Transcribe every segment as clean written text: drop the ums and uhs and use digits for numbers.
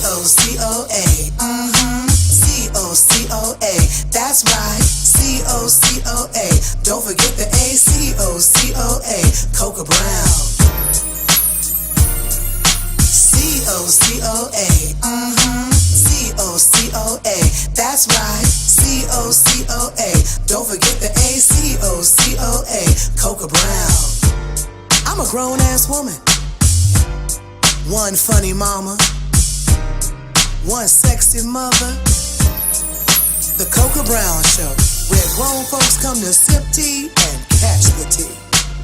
C-O-C-O-A, C-O-C-O-A, that's right, C-O-C-O-A, don't forget the A, C-O-C-O-A, Coca Brown. C-O-C-O-A, C-O-C-O-A, that's right, C-O-C-O-A, don't forget the A, C-O-C-O-A, Coca Brown. I'm a grown-ass woman, one funny mama, one sexy mother. The Coca Brown Show, where grown folks come to sip tea and catch the tea.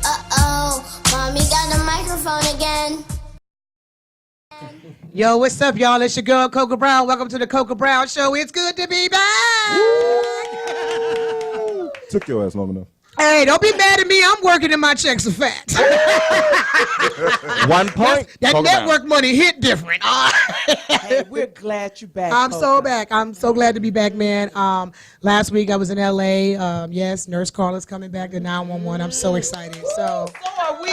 Uh-oh, Mommy got the microphone again. Yo, what's up, y'all? It's your girl, Coca Brown. Welcome to the Coca Brown Show. It's good to be back. Took your ass long enough. Hey, don't be mad at me. I'm working and my checks are fat. 1 point. That network money hit different. Hey, we're glad you're back. I'm so back. I'm so glad to be back, man. Last week I was in LA. Yes, Nurse Carla's coming back to 911. I'm so excited. So are we.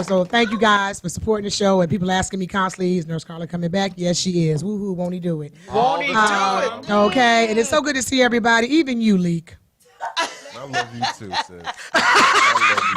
So thank you guys for supporting the show. And people asking me constantly, is Nurse Carla coming back? Yes, she is. Woohoo, won't he do it? Won't he do it? Okay, and it's so good to see everybody, even you, Leak. I love you too, sis. I love you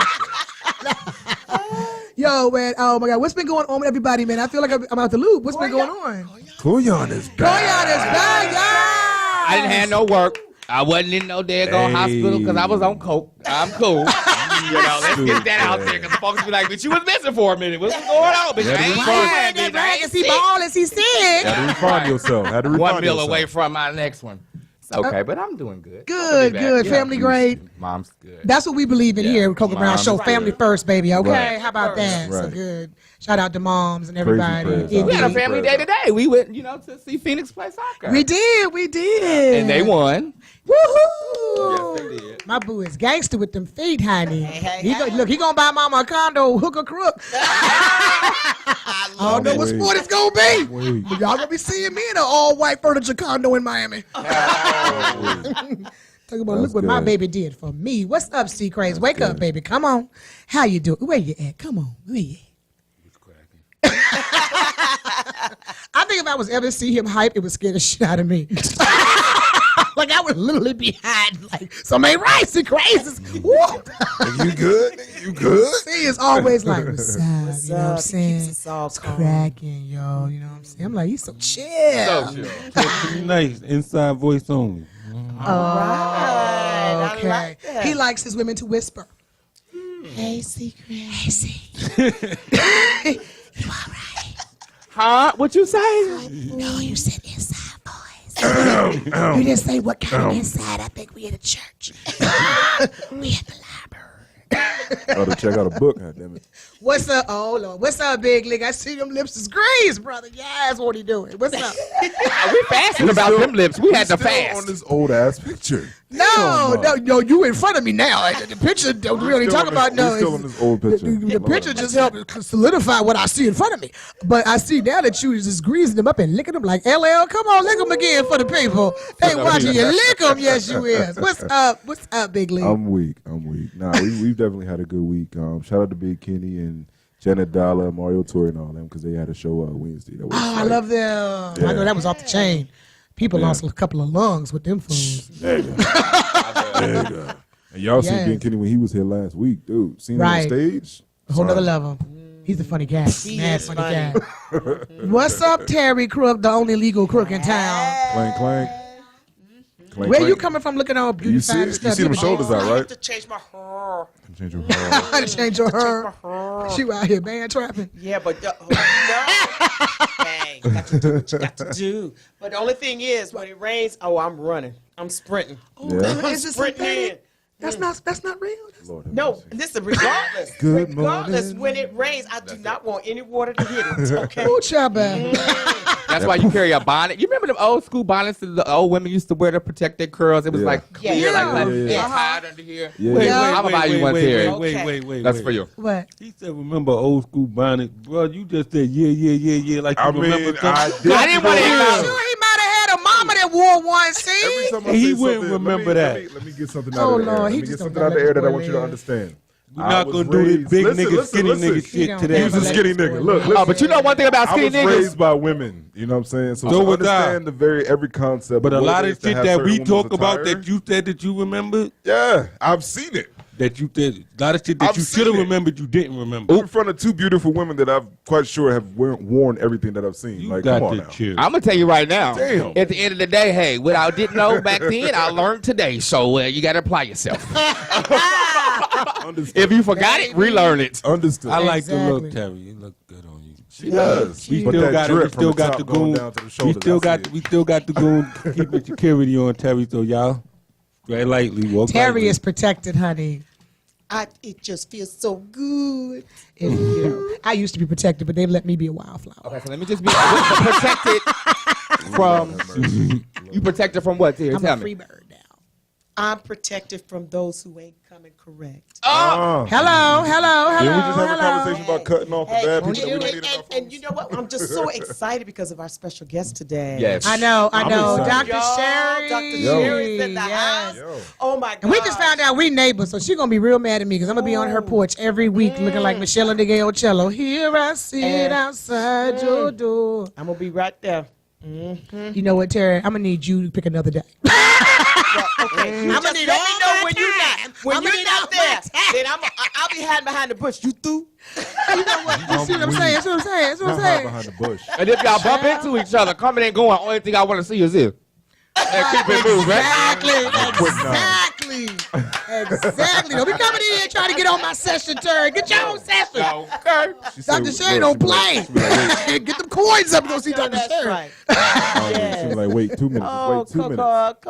too. Yo, man, oh my God, what's been going on with everybody, man? I feel like I'm out the loop. What's been going on? Koyon is back. Koyon is back, yeah! I didn't have no work. I wasn't in no daggone hospital because I was on coke. I'm cool. Let's get that out there because folks be like, but you was missing for a minute. What's going on? Bitch, I ain't mad, bitch. I ain't Is he ball? Is he sick? Had to refund yourself. Had to refund 1 meal yourself. away from my next one. It's okay, but I'm doing good. Good, good. Yeah. Family great. Mom's good. That's what we believe in here, Coca Brown Mom's Show. good. Family first, baby. Okay, Right. how about that? So Right. good. Shout out to moms and everybody. praise. We had a Indeed. family day today. We went, to see Phoenix play soccer. We did. And they won. Woohoo! Yes, they did. My boo is gangster with them feet, honey. He gonna buy mama a condo, hook or crook. I don't know what Wait. sport it's gonna be. Wait. But y'all gonna be seeing me in an all-white furniture condo in Miami. Talk about look what my good. baby did for me. What's up, C Craze? Wake up, baby. Come on. How you doing? Where you at? Come on. Where you at? I think if I was ever to see him hype, it would scare the shit out of me. Like I would literally be hiding, like something ain't right, C Craze. Woo. You good? You good? He is always like, what's up? What's You know what I'm up? He saying? keeps us all It's calm. cracking, yo. You know what I'm saying? I'm like, he's so chill. So sure. Pretty nice. Inside voice only. Right. Okay. I like that. He likes his women to whisper. Hey, secret. Hey, secret. You all right? Huh? What you say? No, you said inside voice. You didn't say what kind of inside. I think we at a church. We at the library. Oh, to check out a book. God damn it. What's up? Oh, Lord. What's up, Big Lick? I see them lips is greased, brother. Yes, what he doing? What's up? We fasting about them lips. We had to Still fast. on this old ass picture. No, you in front of me now. The picture don't really talk about no. We're still on this old picture. The picture just helped solidify what I see in front of me. But I see now that you just greasing them up and licking them like LL. Come on, lick them again for the people. They watching you lick them. Yes, you is. What's up? What's up, Big League? I'm weak. Nah, we've definitely had a good week. Shout out to Big Kenny and Janet Dollar, Mario Tour, and all them because they had a show Wednesday. That was I love them. Yeah. I know that was off the chain. People lost a couple of lungs with them fools. There you go. There you go. And y'all seen Yes. Big Kenny when he was here last week, dude. Seen him Right. on stage? A whole nother Sorry. level. He's a funny guy. He Mad is funny funny. guy. What's up, Terry Crook, the only legal crook in town? Clank, clank. Clank, Where you clank. coming from looking all You beautified see, and you stuff? see them You shoulders out, I have right? to change my hair. Change your hair. had to change your hair. She out here band trapping. Yeah, but no. Hey, you got to do what you got to do. But the only thing is, when it rains, I'm running. I'm sprinting. Yeah. I'm Is it sprinting in. synthetic? That's not real. Lord have No, mercy. listen, regardless. Good regardless, morning. when it rains, I do not want any water to hit it, okay? Ooh, Chubba. That's why you carry a bonnet. You remember them old school bonnets that the old women used to wear to protect their curls? It was Yeah. like clear, Yeah. Yeah. tied under here. Yeah. Wait, Yeah. wait, I'm gonna buy you one, Terry. Okay. That's for you. What? He said, remember old school bonnet. Bro, you just said, yeah, like you I remember mean, something. I did. I didn't want to I'm sure he might have had a mama that wore one, Every see? time I He say wouldn't something, remember let that. me get something Oh, out of the air. Lord, Let he me just get don't something out of the let air that I this want you boy to live. understand. We're not going to do this big nigga, skinny nigga shit today. He's a skinny nigga. Look, Oh, but you know one thing about I skinny was niggas? raised by women. You know what I'm saying? So So I was I. understand every concept. But a what lot it of is to shit have that certain we women's talk about attire. that you said that you remembered, Yeah, I've seen it. that you did. A lot of shit that I've you seen should have it. remembered, you didn't remember. In front of two beautiful women that I'm quite sure have worn everything that I've seen. You Like, got come on to now. chill. I'm gonna tell you right now. Damn. At the end of the day, hey, what I didn't know back then, I learned today. So you got to apply yourself. Understood. If you forgot it, relearn it. Understood. I like the Exactly. look, Terry. You look good on you. She does. We But still that got it. We drip from still the got top the going goon. down to the We shoulders, still I got. see We it. still got the goon keeping security on Terry. So y'all, tread lightly. Walk Terry lightly. is protected, honey. It just feels so good. And, you know, I used to be protected, but they let me be a wildflower. Okay, so let me just be protected from. You protected from what? Here, I'm tell a free me. bird now. I'm protected from those who ain't coming correct. Hello, hello, hello, Didn't we just have a hello. conversation about cutting off the bad people that we and, don't need in our and you know what? I'm just so excited because of our special guest today. Yes. I know, I'm Dr. excited. Sherry. Dr. Yo. Sherry's in the Yes. house. Oh my God. And we just found out we neighbors, so she's gonna be real mad at me because I'm gonna be on her porch every week looking like Michelle and the Gay Ocello. Here I sit outside your door. I'm gonna be right there. You know what, Terry? I'm gonna need you to pick another day. Okay, you I'ma just need let all me know my when you're time. not. When I'ma you're need not all there, my time. then I'll be hiding behind the bush. You through? You know what? You see what I'm saying? That's what I'm saying. That's what I'm Not hide saying. behind the bush. And if y'all bump into each other, coming and going, only thing I want to see is this. And keep it moving. Exactly. Exactly. Don't be coming in here trying to get on my session, Terry. Get your own session. Okay. She said, Dr. Sherry look, don't she be like, play. Get them coins up and go see Dr. That's Sherry. right. She was like, wait 2 minutes. Oh, Wait 2 minutes.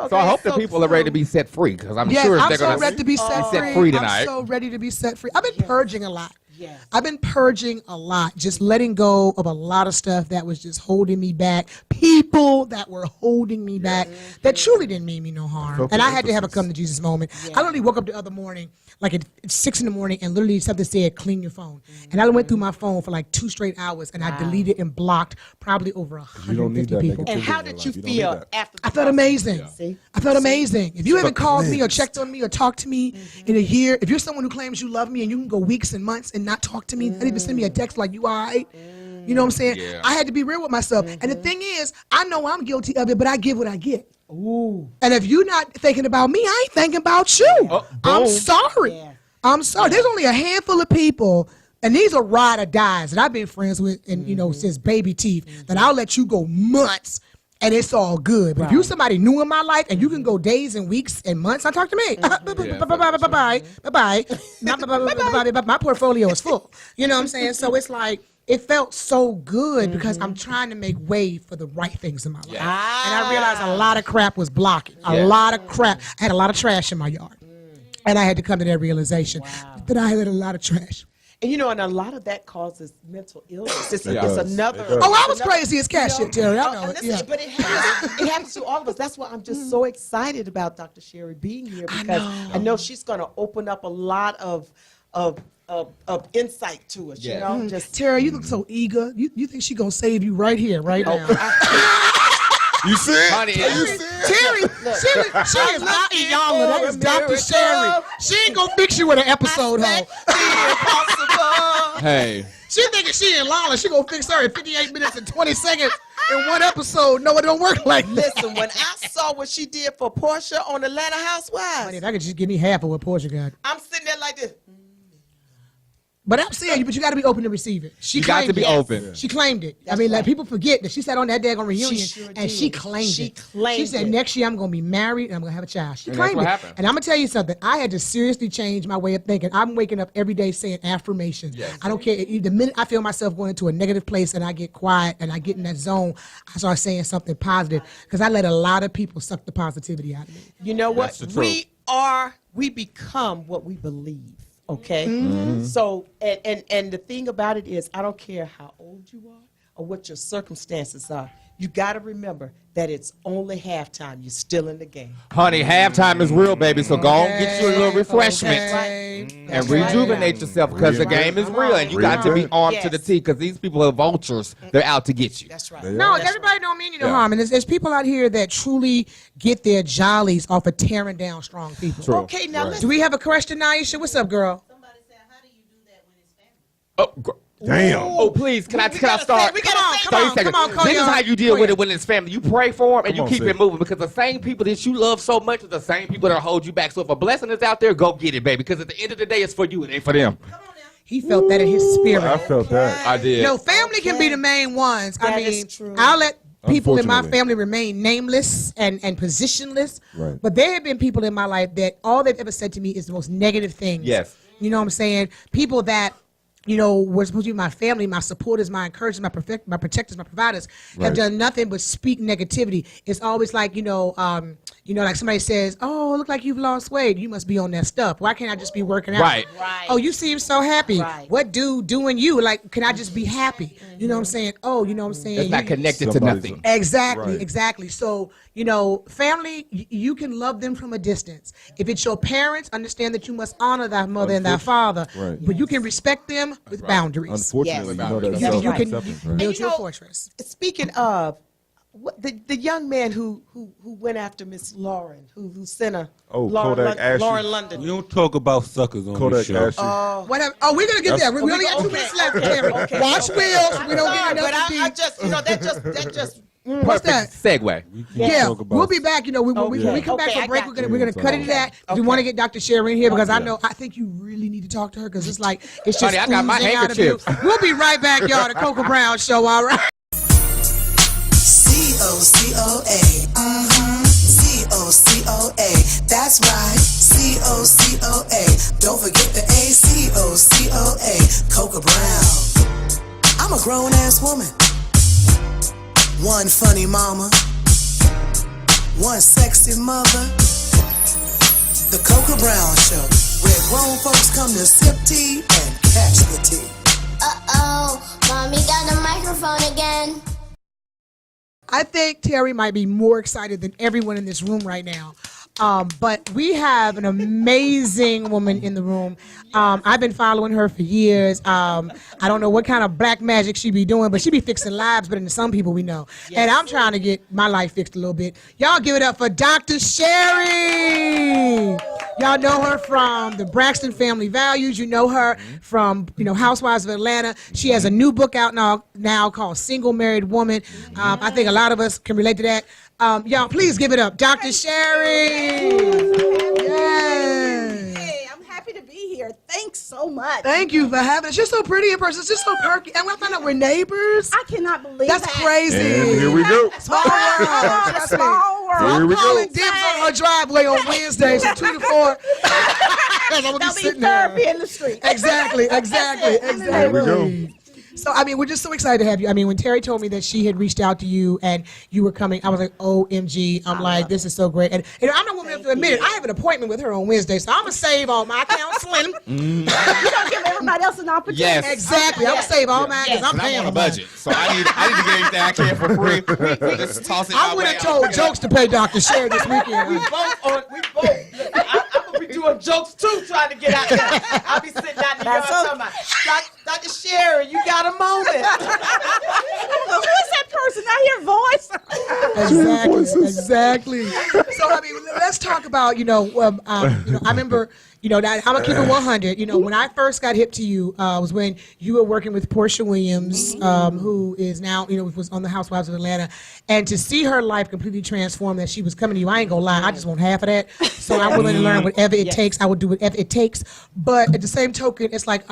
So I hope the people are ready to be set free because I'm Yes, sure I'm they're so going ready to be set set free. free I'm tonight. so ready to be set free. I've been purging a lot. Yes. I've been purging a lot, just letting go of a lot of stuff that was just holding me back. People that were holding me back that truly didn't mean me no harm. Felt And the I had to have a emphasis. come to Jesus moment. I literally woke up the other morning, like at 6 in the morning, and literally something said, clean your phone. And I went through my phone for like 2 straight hours, and I deleted and blocked probably over You don't need 150 that people. negativity. And how in your did you life. don't need feel that. after the I felt process? amazing. See? I felt amazing. If you haven't called me or cleansed. checked on me or talked to me in a year, if you're someone who claims you love me and you can go weeks and months and not talk to me, not even send me a text like you all right, you know what I'm saying? Yeah. I had to be real with myself. And the thing is, I know I'm guilty of it, but I give what I get. Ooh. And if you're not thinking about me, I ain't thinking about you. I'm sorry. Yeah. I'm sorry. There's only a handful of people, and these are ride or dies that I've been friends with, and you know, since baby teeth, that I'll let you go months. And it's all good. But if you somebody new in my life and you can go days and weeks and months, not talk to me. Bye-bye. Bye-bye. My portfolio is full. You know what I'm saying? So it's like, it felt so good because I'm trying to make way for the right things in my life. And I realized a lot of crap was blocking. A lot of crap. I had a lot of trash in my yard. And I had to come to that realization that I had a lot of trash. And you know, and a lot of that causes mental illness. It's, It it's does. another. It does. Oh, I was crazy as cat shit, Terry. I know it. Listen, Yeah. but it happens to all of us. That's why I'm just so excited about Dr. Sherry being here because I know she's going to open up a lot of insight to us. You know, just Terry, you look so eager. You think she gonna save you right here, right now? You see it? Honey, Terry, she is not Iyanla. That is Dr. Sherry. She ain't gonna fix you with an episode, ho. hey. She thinking she in Lala. She gonna fix her in 58 minutes and 20 seconds in one episode. No, it don't work like that. listen. When I saw what she did for Portia on Atlanta Honey, Housewives, if I could just give me half of what Portia got. I'm sitting there like this. But I'm saying, but you got to be open to receive it. She You got to claimed be it. open. She claimed it. I That's mean, like right. people forget that she sat on that daggone reunion sure and did. she claimed She it. claimed She said, it. next year I'm going to be married and I'm going to have a child. She And that's claimed what it. happened. And I'm going to tell you something. I had to seriously change my way of thinking. I'm waking up every day saying affirmations. Yes. I don't care. The minute I feel myself going into a negative place and I get quiet and I get in that zone, I start saying something positive because I let a lot of people suck the positivity out of me. You know what? That's the truth. We become what we believe. Okay. Mm-hmm. So and the thing about it is, I don't care how old you are or what your circumstances are. You got to remember that it's only halftime. You're still in the game. Honey, halftime is real, baby. So go on, get you a little refreshment Okay. and rejuvenate yourself because the game is real and you got to be armed to the Yes. T because these people are vultures. They're out to get you. That's right. No, everybody don't mean you no harm. And there's people out here that truly get their jollies off of tearing down strong people. Okay, now Do listen. we have a question, Naisha? What's up, girl? Somebody said Damn. Oh, please, can I start? We gotta say, 30 seconds. come on, This is how you deal with it when it's family. You pray for them and Come you on, keep sis. it moving because the same people that you love so much are the same people that hold you back. So if a blessing is out there, go get it, baby. Because at the end of the day, it's for you. It ain't for them. He felt that in his spirit. I felt that. I did. You know, family can be the main ones. I That mean, is true. I'll let people in my Unfortunately. family remain nameless and positionless. Right. But there have been people in my life that all they've ever said to me is the most negative things. Yes. You know what I'm saying? People that, you know, were supposed to be my family, my supporters, my encouragers, my protectors, my providers, have Right. done nothing but speak negativity. It's always like, like somebody says, "Oh, look like you've lost weight. You must be on that stuff. Why can't I just be working out?" Right. Right. Oh, you seem so happy. Right. What doing you? Like, can I just be happy? You know what I'm saying? Oh, you know what I'm saying? It's not You- connected to Somebody's- nothing. Exactly, Right. exactly. So, you know, family, you can love them from a distance. If it's your parents, understand that you must honor thy mother and thy father. Right. But you can respect them with boundaries. Unfortunately, Yes. you know that That's You right. can self-acceptance, right? build And, your fortress. Speaking of, the young man who went after Miss Lauren, who sent her. Oh, Lauren, Kodak Ashley. Lauren We London. don't talk about suckers on Kodak this show. Ashley. Whatever. Oh, we're gonna get there. We only got 2 minutes left. Terry. Watch wheels. We don't get But enough. I just, that just. What's that? Segue. We can't Yeah, talk about we'll be back. You know, when we come back Okay, from I break, got we're gonna cut it to that. We want to get Dr. Sherry in here because I think you really need to talk to her because it's like it's just Honey, I got my oozing out of you. handkerchiefs. We'll be right back, y'all. The Coco Brown Show. All right. COCOA. COCOA. That's right. COCOA. Don't forget the ACOCOA. Coca Brown. I'm a grown ass woman. One funny mama. One sexy mother. The Coca Brown Show. Where grown folks come to sip tea and catch the tea. Uh-oh, Mommy got the microphone again. I think Terry might be more excited than everyone in this room right now. But we have an amazing woman in the room. I've been following her for years. I don't know what kind of black magic she be doing, but she be fixing lives better than some people we know. And I'm trying to get my life fixed a little bit. Y'all give it up for Dr. Sherry. Y'all know her from the Braxton Family Values. You know her from, Housewives of Atlanta. She has a new book out now called Single Married Woman. I think a lot of us can relate to that. Y'all, please give it up. Dr. Sherry. Yes. Hey, I'm happy to be here. Thanks so much. Thank you for having us. You're so pretty in person. She's so perky. And I found out we're neighbors. I cannot believe That's that. crazy. And here we go. Small world. Oh, Trust me. small world. Here I'm we go. calling dibs on her driveway on Wednesdays from 2 to 4. I'm gonna be There'll be sitting there. therapy in the street. Exactly. There we go. So, we're just so excited to have you. When Terry told me that she had reached out to you and you were coming, I was like, OMG. I'm like, this is so great. And I'm not going to admit it. I have an appointment with her on Wednesday, so I'm going to save all my counseling. You don't give everybody else an opportunity. Yes. Exactly. I'm going to save all mine because I'm And I'm paying on a for mine. budget, so I need to get anything I can for free. So just toss it I my would way. have told jokes to pay Dr. Sherry this weekend. We both. I'm gonna be doing jokes too, trying to get out there. I'll be sitting out in the yard talking about, Dr. Sherry, you got a moment. Who is that person? I hear voice. Exactly. So let's talk about I remember that I'm gonna keep it 100. When I first got hip to you was when you were working with Portia Williams, who is now was on the Housewives of Atlanta, and to see her life completely transformed. That she was coming to you. I ain't gonna lie, I just want half of that. So I'm willing to learn whatever it takes. I will do whatever it takes. But at the same token, it's like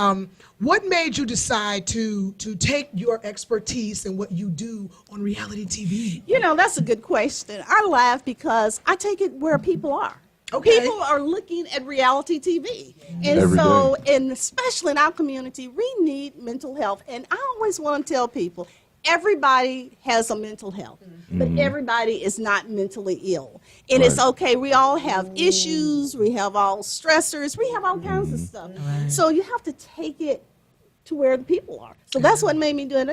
what made you decide to take your expertise and what you do on reality TV? That's a good question. I laugh because I take it where people are. Okay. People are looking at reality TV. And Every so, day. and especially in our community, we need mental health. And I always want to tell people, everybody has a mental health, but everybody is not mentally ill. And it's okay. We all have issues. We have all stressors. We have all kinds of stuff. So you have to take it to where the people are. So that's what made me do it.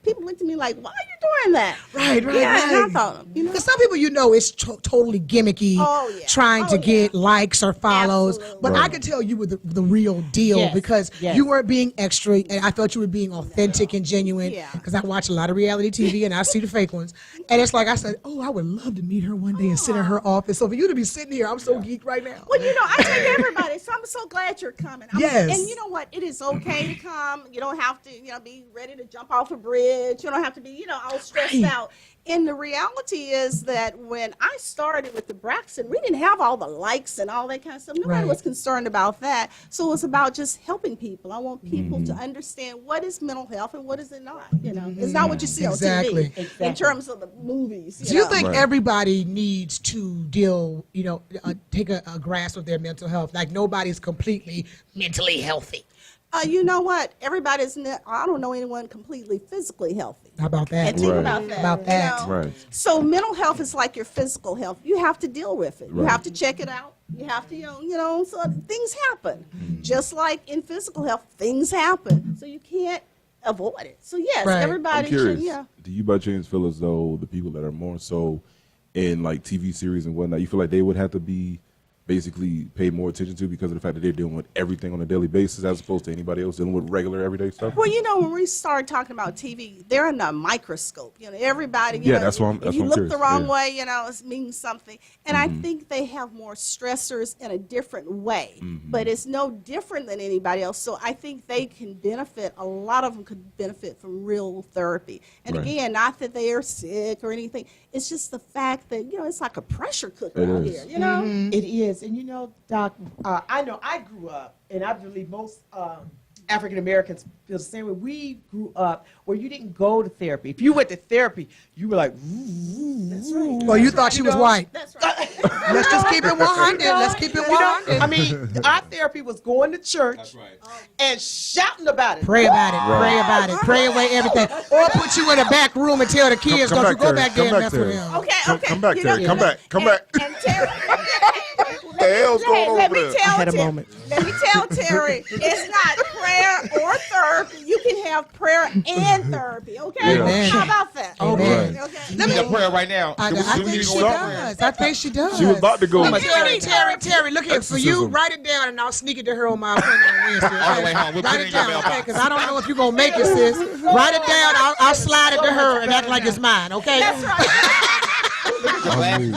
People look to me like, why are you doing that. Right. Yeah, and I thought, Because some people, it's totally gimmicky, trying to get likes or follows. Absolutely. But I could tell you were the real deal because you weren't being extra, and I felt you were being authentic and genuine. Because I watch a lot of reality TV, and I see the fake ones. And it's like I said, I would love to meet her one day and sit in her office. So for you to be sitting here, I'm so geeked right now. Well, I tell everybody, so I'm so glad you're coming. Yes. And you know what? It is okay to come. You don't have to, be ready to jump off a bridge. You don't have to be, all stressed out. And the reality is that when I started with the Braxton, we didn't have all the likes and all that kind of stuff. Nobody was concerned about that. So it's about just helping people. I want people to understand what is mental health and what is it not. It's not what you see on TV in terms of the movies. Do you think everybody needs to deal, take a grasp of their mental health? Like nobody's completely mentally healthy. You know what? I don't know anyone completely physically healthy. How about that? And think about that. Right. So mental health is like your physical health. You have to deal with it. You have to check it out. You have to, so things happen. Just like in physical health, things happen. So you can't avoid it. So yes, everybody should, Do you by chance feel as though the people that are more so in like TV series and whatnot, you feel like they would have to be basically paid more attention to because of the fact that they're dealing with everything on a daily basis as opposed to anybody else dealing with regular everyday stuff? Well, when we start talking about TV, they're in a microscope. Everybody, that's what I'm if you look curious. the wrong way, it means something. And I think they have more stressors in a different way, but it's no different than anybody else. So I think they can benefit, a lot of them could benefit from real therapy. And again, not that they are sick or anything. It's just the fact that, it's like a pressure cooker out here, It is. And Doc, I know I grew up, and I believe most African Americans feel the same way. We grew up where you didn't go to therapy. If you went to therapy, you were like, that's right. Well, you thought she was white. That's right. Let's just keep it 100. Let's keep it 100. I mean, our therapy was going to church and shouting about it. Pray about it. Pray about it. Pray away everything. Or put you in a back room and tell the kids, don't you go back there and mess with him. Okay. Come back, Terry. Come back. And Terry, What the hell's going on over there? I had a moment. Let me tell Terry, it's not prayer or therapy. You can have prayer and therapy, okay? Amen. How about that? Amen. Okay. You need a prayer right now. I think she does. I think she does. She was about to go. Terry, look here. For you, write it down and I'll sneak it to her on my appointment on Wednesday. All the way home. We'll put Write it it in your down, mailbox. okay? Because I don't know if you're going to make it, sis. Write it down. I'll slide it to her and act like it's mine, okay? That's right.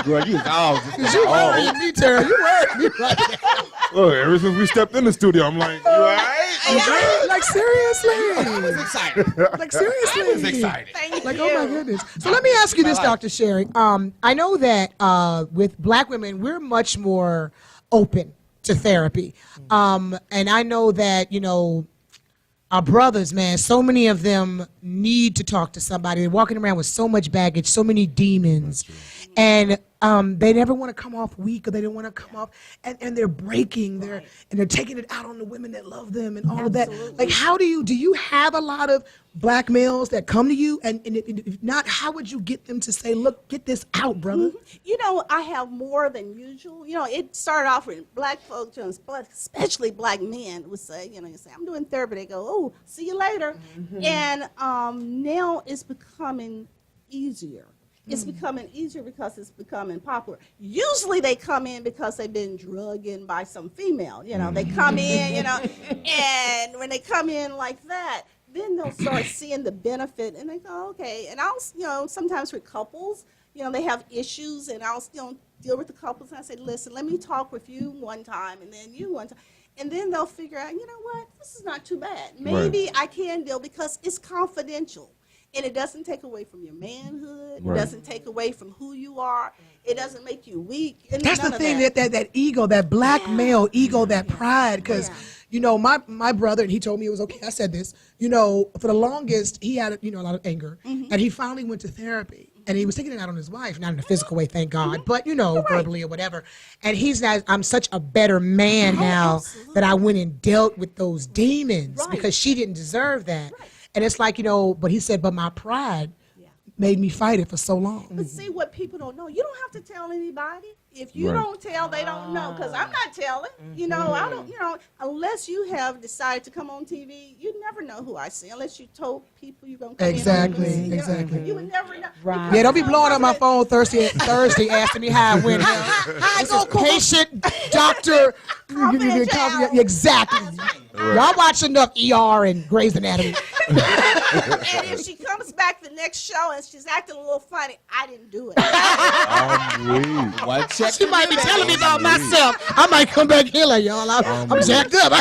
Girl, you dog. You worried me, Terry. You worried me right now. Look, ever since we stepped in the studio, I'm like, you all right? Like, seriously. I was excited. Like, seriously. I was excited. Thank Like, you. oh my goodness. So let me ask you this, Dr. Sherry. I know that with black women, we're much more open to therapy. And I know that, our brothers, man, so many of them need to talk to somebody. They're walking around with so much baggage, so many demons. And they never want to come off weak, or they don't want to come off, and they're breaking, and they're taking it out on the women that love them and all of that. Like, how do you have a lot of black males that come to you, and if not, how would you get them to say, look, get this out, brother? I have more than usual. It started off with black folks, especially black men would say, you say, I'm doing therapy. They go, oh, see you later. And now it's becoming easier. It's becoming easier because it's becoming popular. Usually they come in because they've been drugged in by some female. They come in, and when they come in like that, then they'll start seeing the benefit, and they go, okay. And I'll, sometimes with couples, they have issues, and I'll, deal with the couples, and I say, listen, let me talk with you one time, and then you one time. And then they'll figure out, you know what, this is not too bad. Maybe I can deal because it's confidential. And it doesn't take away from your manhood. It doesn't take away from who you are. It doesn't make you weak. And that's the thing, that ego, that black male ego, that pride. Because, my brother, and he told me it was okay. I said this, for the longest, he had, a lot of anger. And he finally went to therapy. And he was taking it out on his wife, not in a physical way, thank God, but, verbally or whatever. And I'm such a better man now that I went and dealt with those demons because she didn't deserve that. And it's like, but he said, but my pride made me fight it for so long. But see, what people don't know, you don't have to tell anybody. If you Right. don't tell, they don't know. Because I'm not telling. You know, I don't. You know, unless you have decided to come on TV, you never know who I see. Unless you told people you're gonna come Exactly, in on TV, you know, exactly. You would never know. Right. Yeah, don't be blowing up my phone Thursday asking me how I went. How I go, patient, doctor. Confidentiality. Exactly. Y'all watch enough ER and Grey's Anatomy. And if she comes back the next show and she's acting a little funny, I didn't do it. I'm weak. One check. She might be telling me about myself. I might come back here like, y'all, I'm jacked up.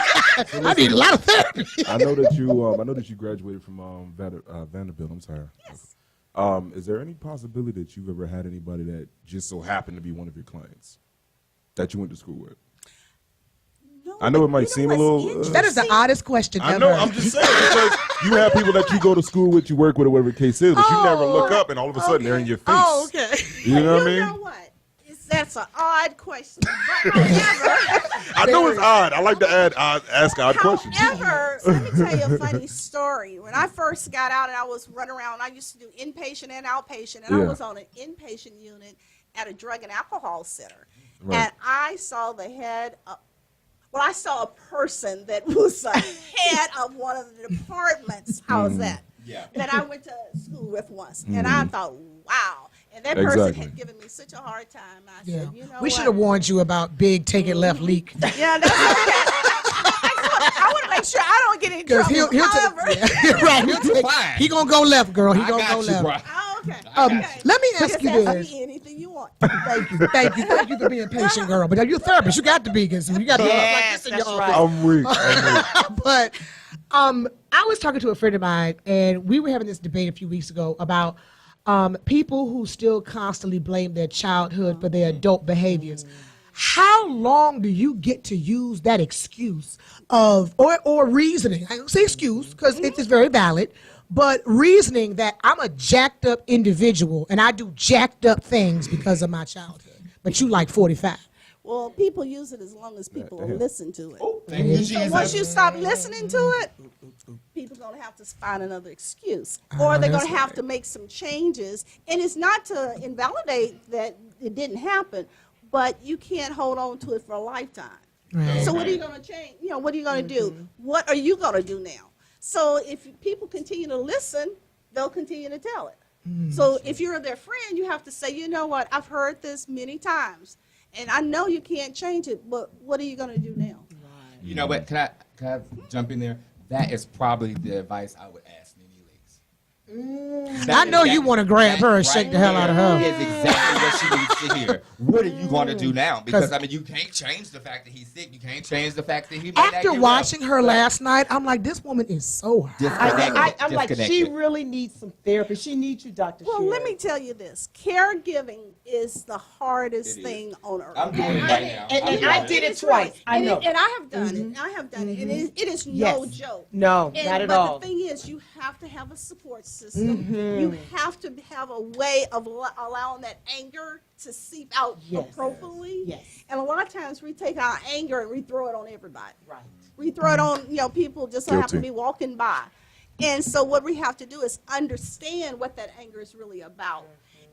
I need a lot of therapy. I know that you graduated from Vanderbilt. I'm sorry. Yes. Is there any possibility that you've ever had anybody that just so happened to be one of your clients that you went to school with? No, I know it might you seem a what's little. interesting? That is the oddest question I ever. know. I'm just saying because you have people that you go to school with, you work with, or whatever the case is, but you never look up, and all of a sudden they're in your face. Oh, okay. You know what I mean? You know what? That's an odd question. But however, I know it's odd. I like to ask odd questions. however, let me tell you a funny story. When I first got out and I was running around, I used to do inpatient and outpatient, and I Yeah. was on an inpatient unit at a drug and alcohol center. Right. And I saw the head of, well, I saw a person that was a head of one of the departments. How's that? Yeah. That I went to school with once. And I thought, wow. And that person Exactly. had given me such a hard time. I Yeah. said, you know We what? should have warned you about big take it left leak. Yeah, that's okay. I want to make sure I don't get in Because trouble. he'll However, right. Fine. He gonna go left, girl. He I gonna got go you, left. bro. oh, okay. Okay. Let me Just ask you ask this. me anything you want. Thank you for being patient, girl. But you're a therapist. You got to be, because you got to be like this in your that's office. right. I'm weak. I'm weak. But I was talking to a friend of mine, and we were having this debate a few weeks ago about people who still constantly blame their childhood for their adult behaviors. How long do you get to use that excuse of or reasoning? I don't say excuse because it is very valid, but reasoning that I'm a jacked up individual and I do jacked up things because of my childhood. But you like 45. Well, people use it as long as people listen to it. Thank you, So Jesus. once you stop listening to it, people are going to have to find another excuse. Or they're going to have to make some changes. And it's not to invalidate that it didn't happen, but you can't hold on to it for a lifetime. Right. So what are you going to change? You know, what are you going to do? What are you going to do now? So if people continue to listen, they'll continue to tell it. So if you're their friend, you have to say, you know what, I've heard this many times, and I know you can't change it, but what are you going to do now? You know what? Can I jump in there? That is probably the advice I would ask Nene Leakes. I know you want to grab her and shake the hell out of her. Is exactly what she needs to hear. What are you going to do now? Because I mean, you can't change the fact that he's sick. You can't change the fact that he may not After get watching well. her last night, I'm like, this woman is so hurt. I'm like, she Disconnected. really needs some therapy. She needs you, Dr. Well, Sherry. let me tell you this. Caregiving is the hardest It is. thing on earth. I'm doing it right now. And I'm I doing did it It's right. twice. I know. And I have done it. I have done it. And it is no Yes. joke. No, And- not at but all. the thing is, you have to have a support system. You have to have a way of allowing that anger to seep out Yes. appropriately. Yes. And a lot of times we take our anger and we throw it on everybody. Right. We throw it on, people just so happen to Guilty. be walking by. And so what we have to do is understand what that anger is really about.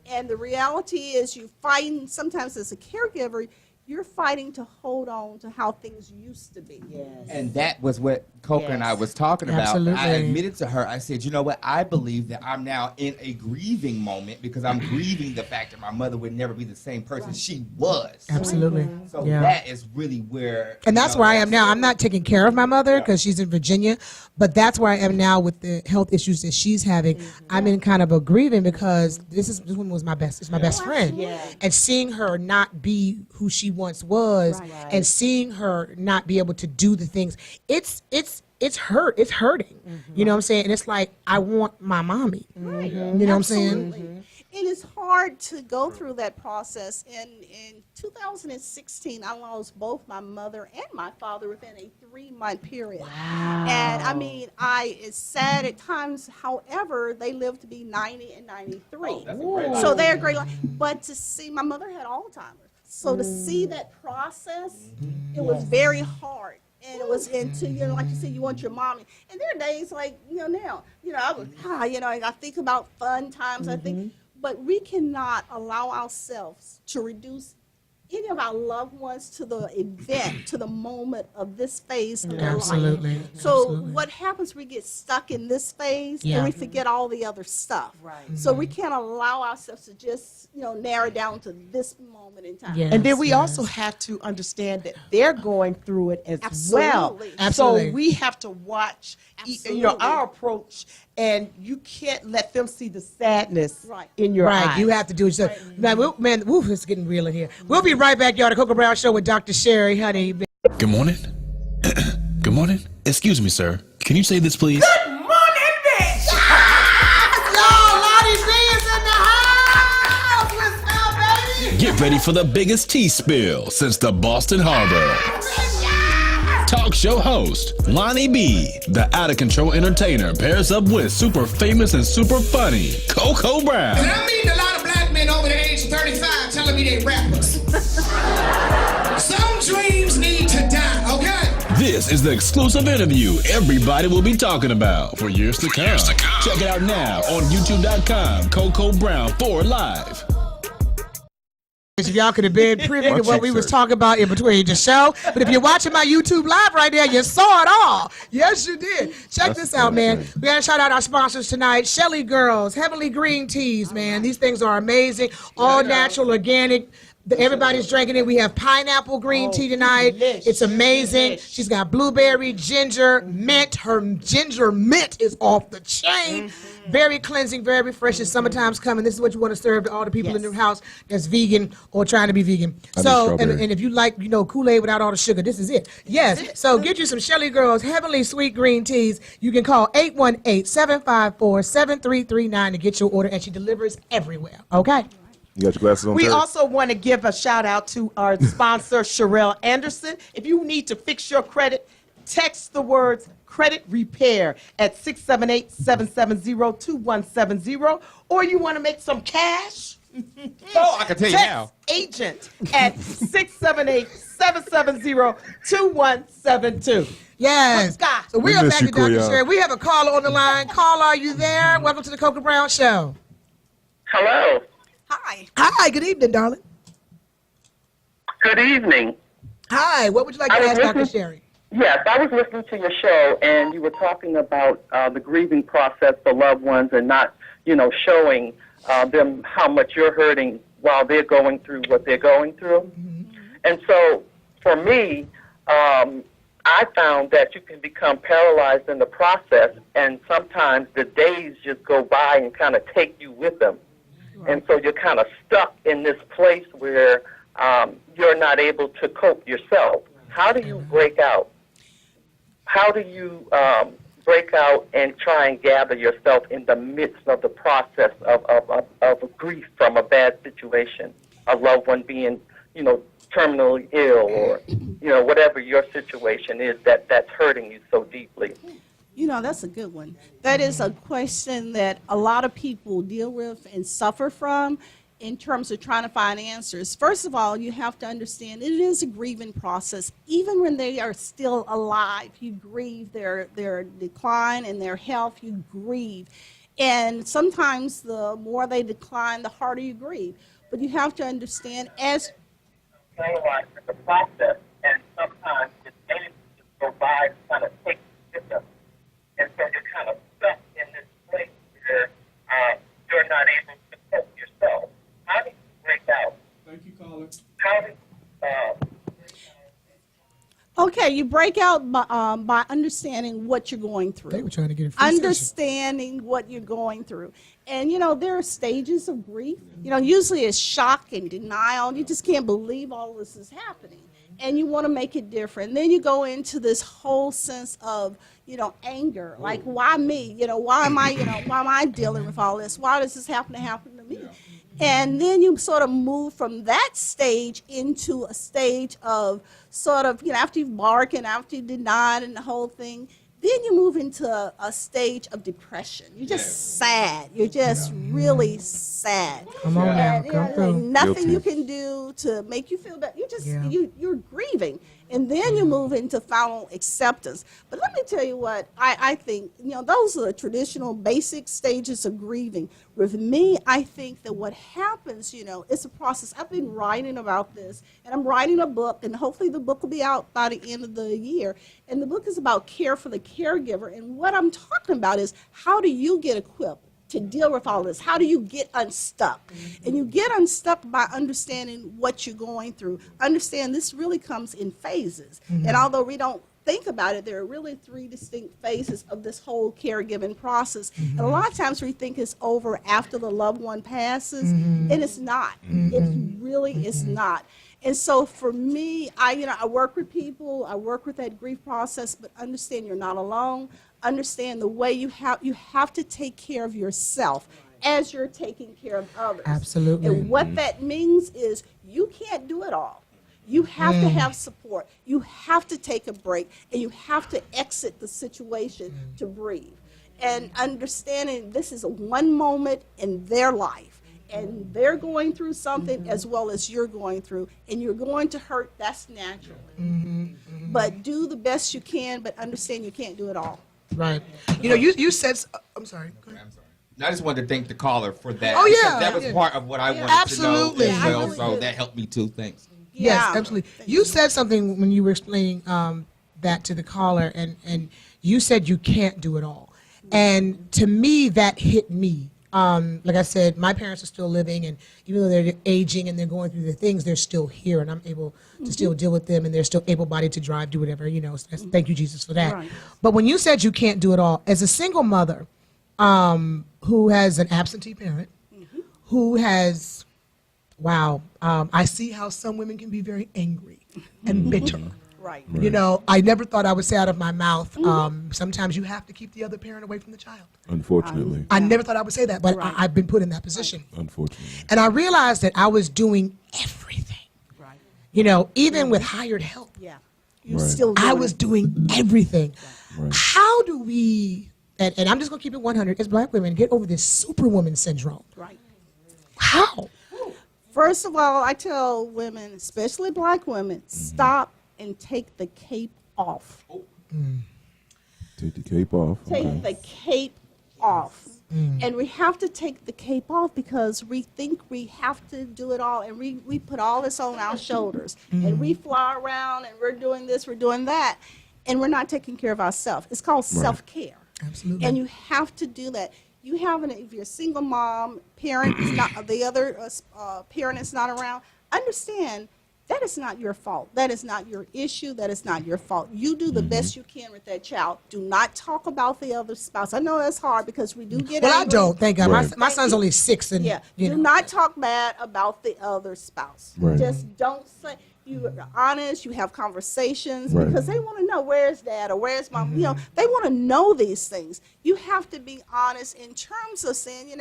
And the reality is you fighting, sometimes as a caregiver, you're fighting to hold on to how things used to be. Yes. And that was what Coca and I Yes. was talking about. Absolutely. I admitted to her, I said, you know what? I believe that I'm now in a grieving moment because I'm grieving the fact that my mother would never be the same person she was. Absolutely. So Yeah. that is really where. And that's where I am now. I'm not taking care of my mother because she's in Virginia, but that's where I am now with the health issues that she's having. I'm in kind of a grieving because this woman was my best friend. Yeah. And seeing her not be who she once was, Right. and seeing her not be able to do the things, it's hurting. You know what I'm saying? And it's like, I want my mommy. You know what I'm saying? Absolutely. It is hard to go through that process. In 2016, I lost both my mother and my father within a 3-month period. Wow. And I mean, it's sad at times. However, they lived to be 90 and 93. So they're great. But to see, my mother had Alzheimer's. So to see that process, it was very hard. And it was into, like you said, you want your mommy. And there are days like, now, I was, I think about fun times. I think, but we cannot allow ourselves to reduce any of our loved ones to the event, to the moment of this phase of their life. Absolutely. So Absolutely. what happens, we get stuck in this phase Yeah. and we forget all the other stuff. Right. So we can't allow ourselves to just, narrow down to this moment in time. Yeah. And then we Yes, also yes. have to understand that they're going through it as well. Absolutely. Absolutely. So we have to watch, Absolutely. our approach, and you can't let them see the sadness Right. in your Right, eyes. you have to do it. So, man, woof, it's getting real in here. We'll be right back, y'all. The Coco Brown Show with Dr. Sherry, honey. Good morning. Good morning. Excuse me, sir. Can you say this, please? Good morning, bitch! Y'all, Lottie B is in the house. What's up, baby? Get ready for the biggest tea spill since the Boston Harbor. Talk show host Lonnie B, the out-of-control entertainer, pairs up with super famous and super funny Coco Brown. And I'm meeting a lot of black men over the age of 35 telling me they rappers. Some dreams need to die, okay? This is the exclusive interview everybody will be talking about for years to come. Check it out now on youtube.com, Coco Brown 4 Live. If y'all could have been privy to what we was talking about in between the show, but if you're watching my YouTube live right there, you saw it all. Yes, you did. Check this out, man. We got to shout out our sponsors tonight. Shelly Girls, Heavenly Green Teas, man. These things are amazing. All natural, organic. Everybody's drinking it. We have pineapple green tea tonight. delish. It's amazing. Delish. She's got blueberry, ginger, mint. Her ginger mint is off the chain. Very cleansing, very refreshing. Summertime's coming. This is what you want to serve to all the people in Yes. your house that's vegan or trying to be vegan. I need So, and strawberry. if you like, Kool-Aid without all the sugar, this is it. Yes. So get you some Shelly Girls Heavenly Sweet Green Teas. You can call 818-754-7339 to get your order, and she delivers everywhere. Okay? You got your glasses on, We Terry? also want to give a shout out to our sponsor, Sherelle Anderson. If you need to fix your credit, text the words credit repair at 678-770-2170. Or you want to make some cash? Oh, I can tell you Text now. agent at 678-770-2172. Yes. Scott. So we We are miss back you, to Dr. Cleo. Sherry. We have a caller on the line. Caller, are you there? Welcome to the Coco Brown Show. Hello. Hi. Hi. Good evening, darling. Good evening. Hi. What would you like to I was ask Dr. listening- Sherry? Yes, I was listening to your show, and you were talking about the grieving process for loved ones and not, showing them how much you're hurting while they're going through what they're going through. Mm-hmm. And so, for me, I found that you can become paralyzed in the process, and sometimes the days just go by and kind of take you with them. And so you're kind of stuck in this place where you're not able to cope yourself. How do you break out? How do you break out and try and gather yourself in the midst of the process of grief from a bad situation, a loved one being, terminally ill, or, whatever your situation is that's hurting you so deeply? That's a good one. That is a question that a lot of people deal with and suffer from in terms of trying to find answers. First of all, you have to understand it is a grieving process. Even when they are still alive, you grieve their decline in their health, you grieve. And sometimes the more they decline, the harder you grieve. But you have to understand as Paralyzed in the process, and sometimes the days just go by and kind of take you with them. And so you're kind of stuck in this place where you're not able to cope yourself. How do you break out? Thank you, caller. How do you, okay, you break out by understanding what you're going through. They were trying to get a free session. Understanding what you're going through. And, there are stages of grief. Usually it's shock and denial. You just can't believe all this is happening. And you want to make it different. Then you go into this whole sense of, anger. Like, why me? Why am I dealing with all this? Why does this happen to me? And then you sort of move from that stage into a stage of sort of, after you've bargained, after you've denied and the whole thing, then you move into a stage of depression. You're just sad. You're just really sad. sad. Come on now, And, come through. nothing you Guilty. can do to make you feel better. You just Yeah. you're grieving, and then you move into final acceptance. But let me tell you what I think. Those are the traditional basic stages of grieving. With me, I think that what happens, it's a process. I've been writing about this, and I'm writing a book, and hopefully the book will be out by the end of the year. And the book is about care for the caregiver. And what I'm talking about is, how do you get equipped to deal with all this? How do you get unstuck? And you get unstuck by understanding what you're going through. Understand this really comes in phases. And although we don't think about it, there are really 3 distinct phases of this whole caregiving process. And a lot of times we think it's over after the loved one passes, and it's not. It really is not. And so for me, I work with people, I work with that grief process, but understand you're not alone. Understand the way you have to take care of yourself as you're taking care of others. Absolutely. And what that means is you can't do it all. You have to have support. You have to take a break, and you have to exit the situation to breathe. And understanding this is a one moment in their life, and they're going through something as well as you're going through, and you're going to hurt. That's natural. But do the best you can, but understand you can't do it all. Right. You said. I'm sorry. Go ahead. I just wanted to thank the caller for that. Oh, yeah. because that was part of what I wanted Absolutely. to know as Yeah, I well, really so did. that helped me too. Thanks. Yes, Yeah. absolutely. You said something when you were explaining that to the caller, and you said you can't do it all. And to me, that hit me. Like I said, my parents are still living, and even though they're aging and they're going through the things, they're still here, and I'm able to still deal with them, and they're still able-bodied to drive, do whatever, so thank you, Jesus, for that. Right. But when you said you can't do it all, as a single mother who has an absentee parent, who has, I see how some women can be very angry and bitter. Right. I never thought I would say out of my mouth, sometimes you have to keep the other parent away from the child. Unfortunately. I never thought I would say that, but I've been put in that position. Unfortunately. And I realized that I was doing everything, Right. even with hired help. Yeah. You Right. still I doing was it. doing everything. Right. How do we, and I'm just going to keep it 100, as black women, get over this superwoman syndrome? Right. How? First of all, I tell women, especially black women, stop and take the cape off. Take the cape off. Take Okay. the cape off. And we have to take the cape off because we think we have to do it all, and we put all this on our shoulders. And we fly around and we're doing this, we're doing that, and we're not taking care of ourselves. It's called self-care. Absolutely. And you have to do that. You have if you're a single mom, parent is not, the other parent is not around, understand that is not your fault. That is not your issue. That is not your fault. You do the best you can with that child. Do not talk about the other spouse. I know that's hard because we do get Well, I angry. don't, thank God. Right. My son's only 6, and Yeah. you Do know. not talk bad about the other spouse. Right. Just don't say. You're honest. You have conversations Right. because they want to know where's dad or where's mom. They want to know these things. You have to be honest in terms of saying,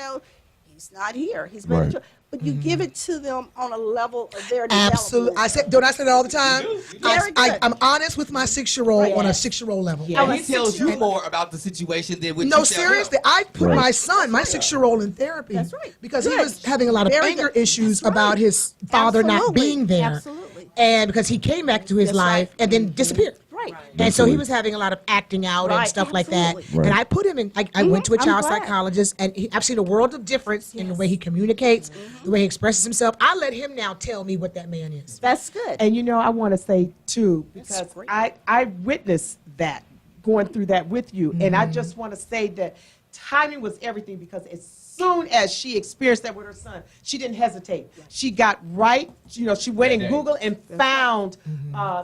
he's not here. He's been, Right. but you give it to them on a level of their Absolutely. development. Don't I say that all the time? Very good. I'm honest with my 6-year-old on a Yes. 6-year-old level. Yeah. And he tells you more about the situation than what No, you tell seriously, him. I put Right. my 6-year-old in therapy. That's right. Because he Good. was having a lot of Very anger good. issues That's right. about his father not Absolutely. being there. Absolutely. And because he came back to his That's life right. and then disappeared. Right. And so he Absolutely. was having a lot of acting out and Right, stuff like that. absolutely. And I put him in, I went to a I'm child glad. psychologist, and I've seen a world of difference in the way he communicates, the way he expresses himself. I let him now tell me what that man is. That's good. And I want to say too, because That's great. I witnessed that, going through that with you, and I just want to say that timing was everything, because as soon as she experienced that with her son, she didn't hesitate. She got right. She went and Googled and found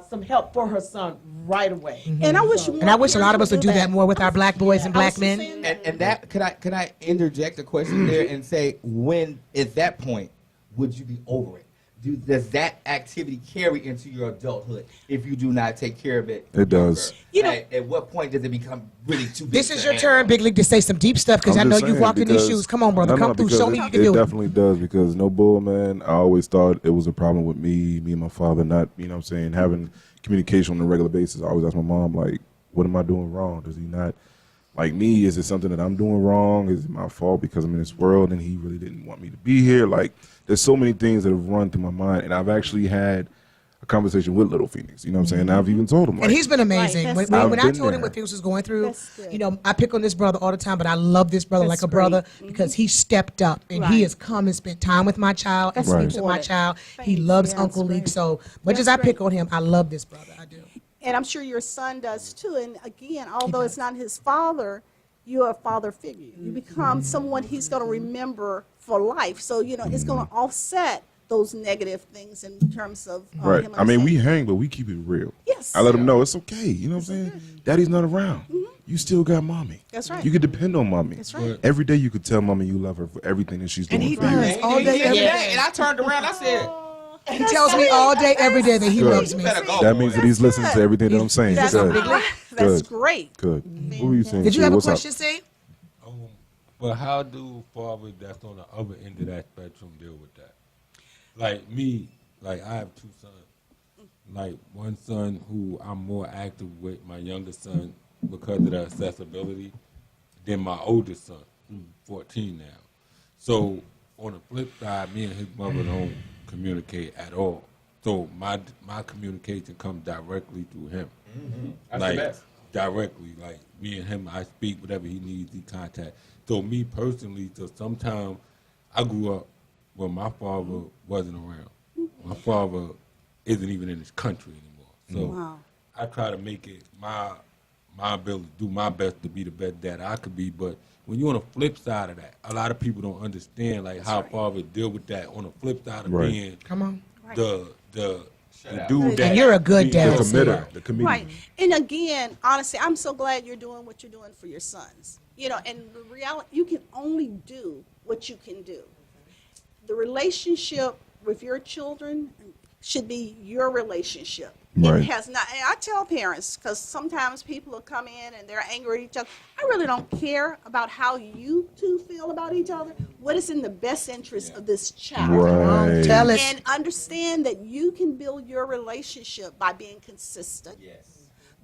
some help for her son right away. And I wish And I wish a lot of us would do that more with our black boys and black men. And that could I interject a question there and say, when at that point would you be over it? Does that activity carry into your adulthood if you do not take care of it? It does. At what point does it become really too big? This to is your handle? turn, Big League, to say some deep stuff, because I I'm know just you've saying, walked in these because- shoes. Come on, brother. No, Come through. because Show me you it can do it. definitely does, because no bull, man. I always thought it was a problem with me and my father not, having communication on a regular basis. I always ask my mom, like, what am I doing wrong? Does he not Like me, is it something that I'm doing wrong? Is it my fault because I'm in this world and he really didn't want me to be here? Like, there's so many things that have run through my mind, and I've actually had a conversation with Little Phoenix. You know what I'm saying? I've even told him, like, And he's been amazing. Right, When I been told him there. what Phoenix was going through, That's good. you know, I pick on this brother all the time, but I love this brother That's like a brother great. because he stepped up and he Right. has come and spent time with my child and That's sleeps with my important. child. He Thanks. loves Yeah, Uncle that's Leek. great. So much That's as I great. pick on him, I love this brother. I do. And I'm sure your son does too. And again, although it's not his father, you're a father figure. You become someone he's going to remember for life. So, you know, it's going to offset those negative things in terms of right. him I mean, we understanding. hang, but we keep it real. Yes. I let him know it's okay. You know what I'm saying? Daddy's not around. You still got mommy. That's right. You can depend on mommy. That's right. Every day you could tell mommy you love her for everything that she's doing And he for you. does all day, every day. And I turned around. I said, He tells me all day, every day that he Good. loves me. "Better go." That means that he's listening to everything that I'm saying. That's, Good. that's Good. great. Good. What were you saying? Did you Sue? have a What's up? question, C? But how do fathers that's on the other end of that spectrum deal with that? Like me, like I have two sons. Like one son who I'm more active with, my youngest son, because of the accessibility, than my oldest son, who's 14 now. So on the flip side, me and his mother don't communicate at all. So my communication comes directly through him. That's like the best. directly, like me and him, I speak whatever he needs, he contact. So me personally, so sometimes I grew up when my father wasn't around. My father isn't even in this country anymore. So Wow. I try to make it my ability to do my best to be the best dad I could be. But when you're on the flip side of that, a lot of people don't understand like how fathers deal with that on the flip side of Right. being Come on. the dude that And you're a good dad. The Yes, committer. The comedian. Right. And again, honestly, I'm so glad you're doing what you're doing for your sons. You know, and the reality, you can only do what you can do. The relationship with your children should be your relationship. Right. It has not, and I tell parents, because sometimes people will come in and they're angry at each other. I really don't care about how you two feel about each other. What is in the best interest of this child? Right. Tell us. And understand that you can build your relationship by being consistent. Yes.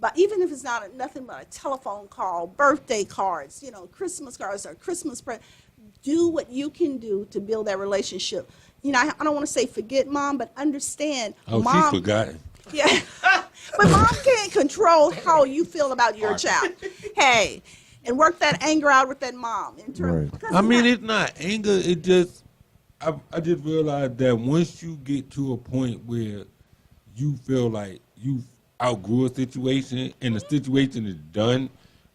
But even if it's not nothing but a telephone call, birthday cards, you know, Christmas cards or Christmas present, do what you can do to build that relationship. You know, I don't want to say forget mom, but understand oh, mom. she forgot. Yeah. But mom can't control how you feel about your child. Hey, and work that anger out with that mom. In terms, Right. I mean, it's not anger. It just, I just realized that once you get to a point where you feel like you outgrew a situation and the situation is done,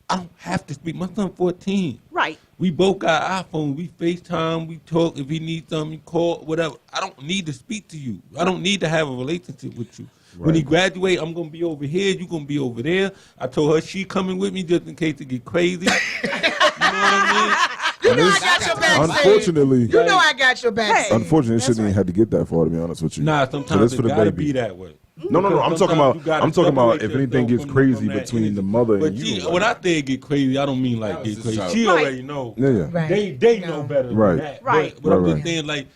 I don't have to speak. My son 14. Right. We both got iPhone. We FaceTime. We talk. If he needs something, he call, whatever. I don't need to speak to you. I don't need to have a relationship with you. When he graduate, I'm going to be over here. You're going to be over there. I told her she coming with me just in case it get crazy. You know what I You know I got your back. Steve. Unfortunately, You know I got your back. Hey. Steve. unfortunately, it shouldn't even have to get that far, to be honest with you. mean? Nah, So sometimes this it for the got to baby. be that way. No. I'm talking Sometimes you about. gotta I'm talking about separate if anything yourself gets from crazy that between energy. the mother But and you. when I say get crazy, I don't mean like That get was just crazy. so- She Right. already know. Yeah, yeah. Right. They know better Right. than that. Right. But I'm Right, just right. saying like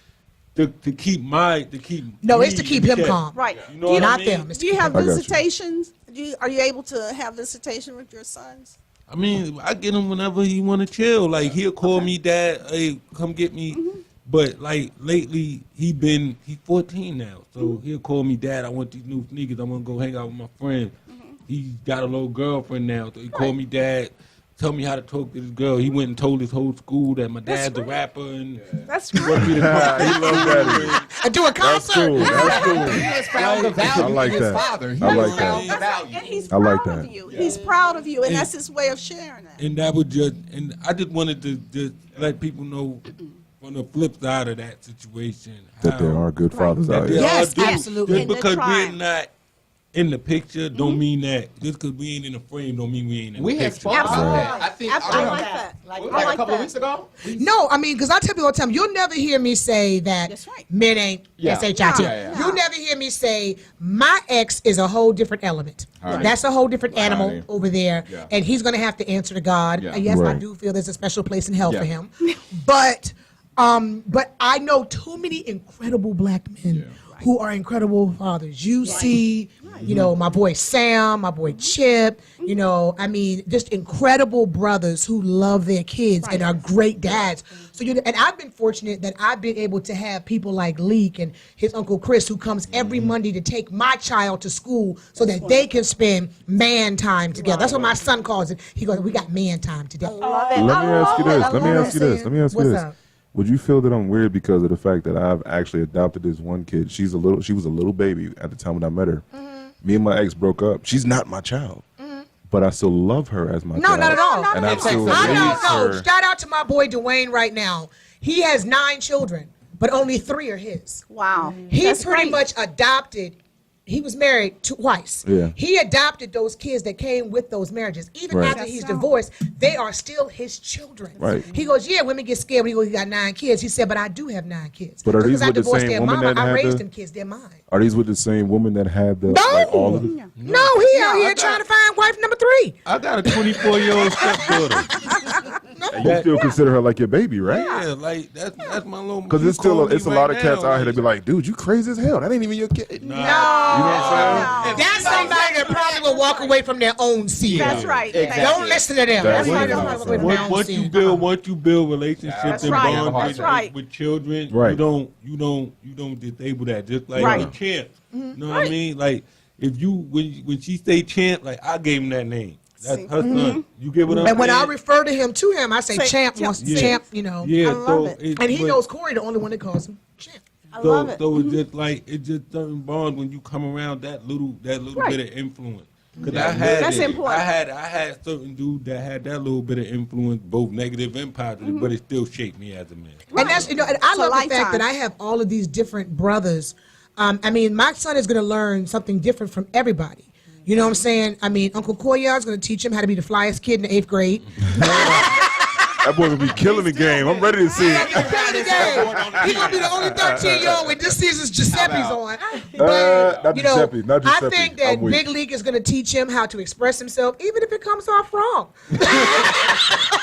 to keep No, me it's to keep in him check. calm. Right. You know what Not I mean? them. It's Do to you keep have him I got you. visitations? Are you able to have visitation with your sons? I mean, I get him whenever he want to chill. Like he'll call me, Dad, hey, come get me. But like lately, he's 14 now, so he'll call me, Dad, I want these new sneakers. I want to go hang out with my friend. He's got a little girlfriend now, so he called me, Dad, tell me how to talk to this girl. He went and told his whole school that my dad's a great. rapper and That's he want me great. to come. He loves that. And do a That's concert. cool. That's cool. He has found the value I like in his that. father. He I has like found that. the value. And he's I like proud that. of you. He's proud of you, and that's his way of sharing that. And that was just, and I just wanted to just let people know on the flip side of that situation That there are good fathers that out there here. Yes, are dudes. absolutely. Just And they're because we're trying. not in the picture, don't mean that. Just because we ain't in the frame, don't mean we ain't in We the had picture. spoke about Absolutely. that. I think I like that. Like I a like couple that. of weeks ago. No, I mean, because I tell people all the time, you'll never hear me say that That's right. men ain't Yeah. SHIT. Yeah, yeah. You'll never hear me say my ex is a whole different element. Honey. That's a whole different animal Honey. over there, Yeah. and he's going to have to answer to God. Yeah. Yes, I Right. do feel there's a special place in hell for Yeah. him, but I know too many incredible black men who are incredible fathers. You see, you know, my boy Sam, my boy Chip, you know, I mean, just incredible brothers who love their kids and are great dads. So and I've been fortunate that I've been able to have people like Leek and his Uncle Chris who comes every Monday to take my child to school so that they can spend man time together. That's what my son calls it. He goes, we got man time today. Let me ask you this. Let me ask you this. Let me ask you What's this. up? Would you feel that I'm weird because of the fact that I've actually adopted this one kid? She was a little baby at the time when I met her. Me and my ex broke up. She's not my child, but I still love her as my child. No, not at all. And I still I raise don't know. her. Shout out to my boy Dwayne right now. He has 9 children, but only 3 are his. Wow. He That's pretty great. much adopted. He was married twice. Yeah. He adopted those kids that came with those marriages. Even Right. after he's divorced, they are still his children. Right. He goes, yeah, women get scared when he goes, he got 9 kids. He said, but I do have 9 kids. But are these Because I with the divorced same their woman mama, that I had raised the- them kids. They're mine. Are these with the same woman that had the No. like all of it? No, he out here trying to find wife number 3. I got a 24-year-old stepdaughter. And you still consider her like your baby, right? Yeah, like that's my little. Because you it's still call me it's a right lot of cats now, out here that be like, dude, you crazy as hell. That ain't even your kid. Nah. You know what I'm saying? That's somebody that probably will walk away from their own seed. That's right. Exactly. Don't listen to them. That's Exactly. why they don't walk away from their own Once seed. you build relationships That's and right. bonds That's right. with children, Right. you don't disable that. Just like Right. the champ. You know what I mean? Like if you when she say champ, like I gave him that name. That's her son. You get what I'm saying? And when I refer to him, I say Champ wants Yeah. Champ, you know. yeah, I love so it. And he but- knows Corey, the only one that calls him Champ. I love it. So it's just like it's just certain bonds when you come around that little Right. bit of influence. Cause Yeah. I had That's it. important. I had certain dude that had that little bit of influence, both negative and positive, but it still shaped me as a man. And that's, you know, and I It's a love the lifetime. fact that I have all of these different brothers. I mean, my son is going to learn something different from everybody. You know what I'm saying? I mean, Uncle Koya is going to teach him how to be the flyest kid in the 8th grade. That boy gonna be killing the game. I'm ready to see it. He's going to be the only 13-year-old with this season's Giuseppe's on. Not you know, Giuseppe, not I Giuseppe. think that I'm weak. Big League is going to teach him how to express himself, even if it comes off wrong.